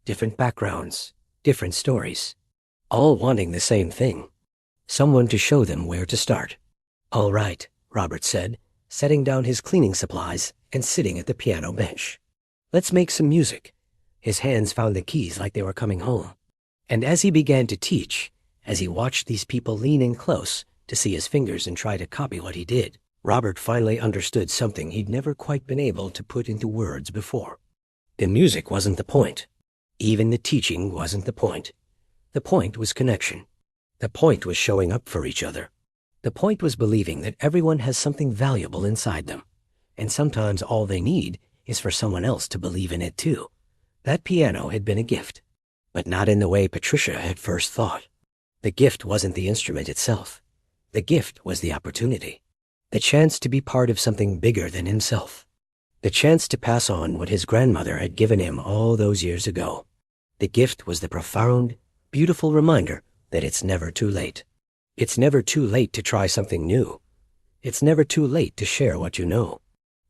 Different backgrounds, different stories, all wanting the same thing. Someone to show them where to start. "All right," Robert said, setting down his cleaning supplies and sitting at the piano bench. "Let's make some music." His hands found the keys like they were coming home. And as he began to teach, as he watched these people lean in close to see his fingers and try to copy what he did, Robert finally understood something he'd never quite been able to put into words before. The music wasn't the point. Even the teaching wasn't the point. The point was connection. The point was showing up for each other. The point was believing that everyone has something valuable inside them, and sometimes all they need is for someone else to believe in it too. That piano had been a gift, but not in the way Patricia had first thought. The gift wasn't the instrument itself. The gift was the opportunity. The chance to be part of something bigger than himself. The chance to pass on what his grandmother had given him all those years ago. The gift was the profound, beautiful reminder that it's never too late. It's never too late to try something new. It's never too late to share what you know.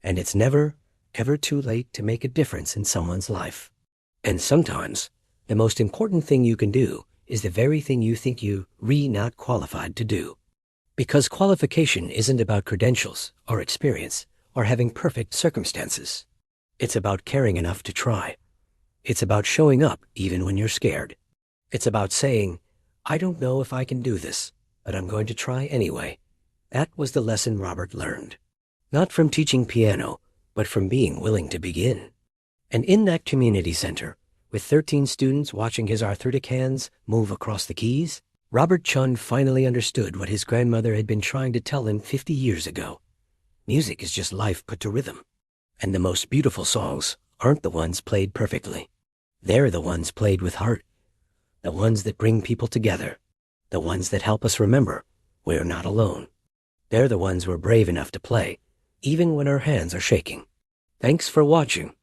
And it's never, ever too late to make a difference in someone's life. And sometimes, the most important thing you can do is the very thing you think you not qualified to do. Because qualification isn't about credentials or experience or having perfect circumstances. It's about caring enough to try. It's about showing up even when you're scared. It's about saying, I don't know if I can do this, but I'm going to try anyway. That was the lesson Robert learned. Not from teaching piano, but from being willing to begin. And in that community center, with 13 students watching his arthritic hands move across the keys, Robert Chun finally understood what his grandmother had been trying to tell him 50 years ago. Music is just life put to rhythm. And the most beautiful songs aren't the ones played perfectly. They're the ones played with heart. The ones that bring people together. The ones that help us remember we're not alone. They're the ones we're brave enough to play, even when our hands are shaking. Thanks for watching.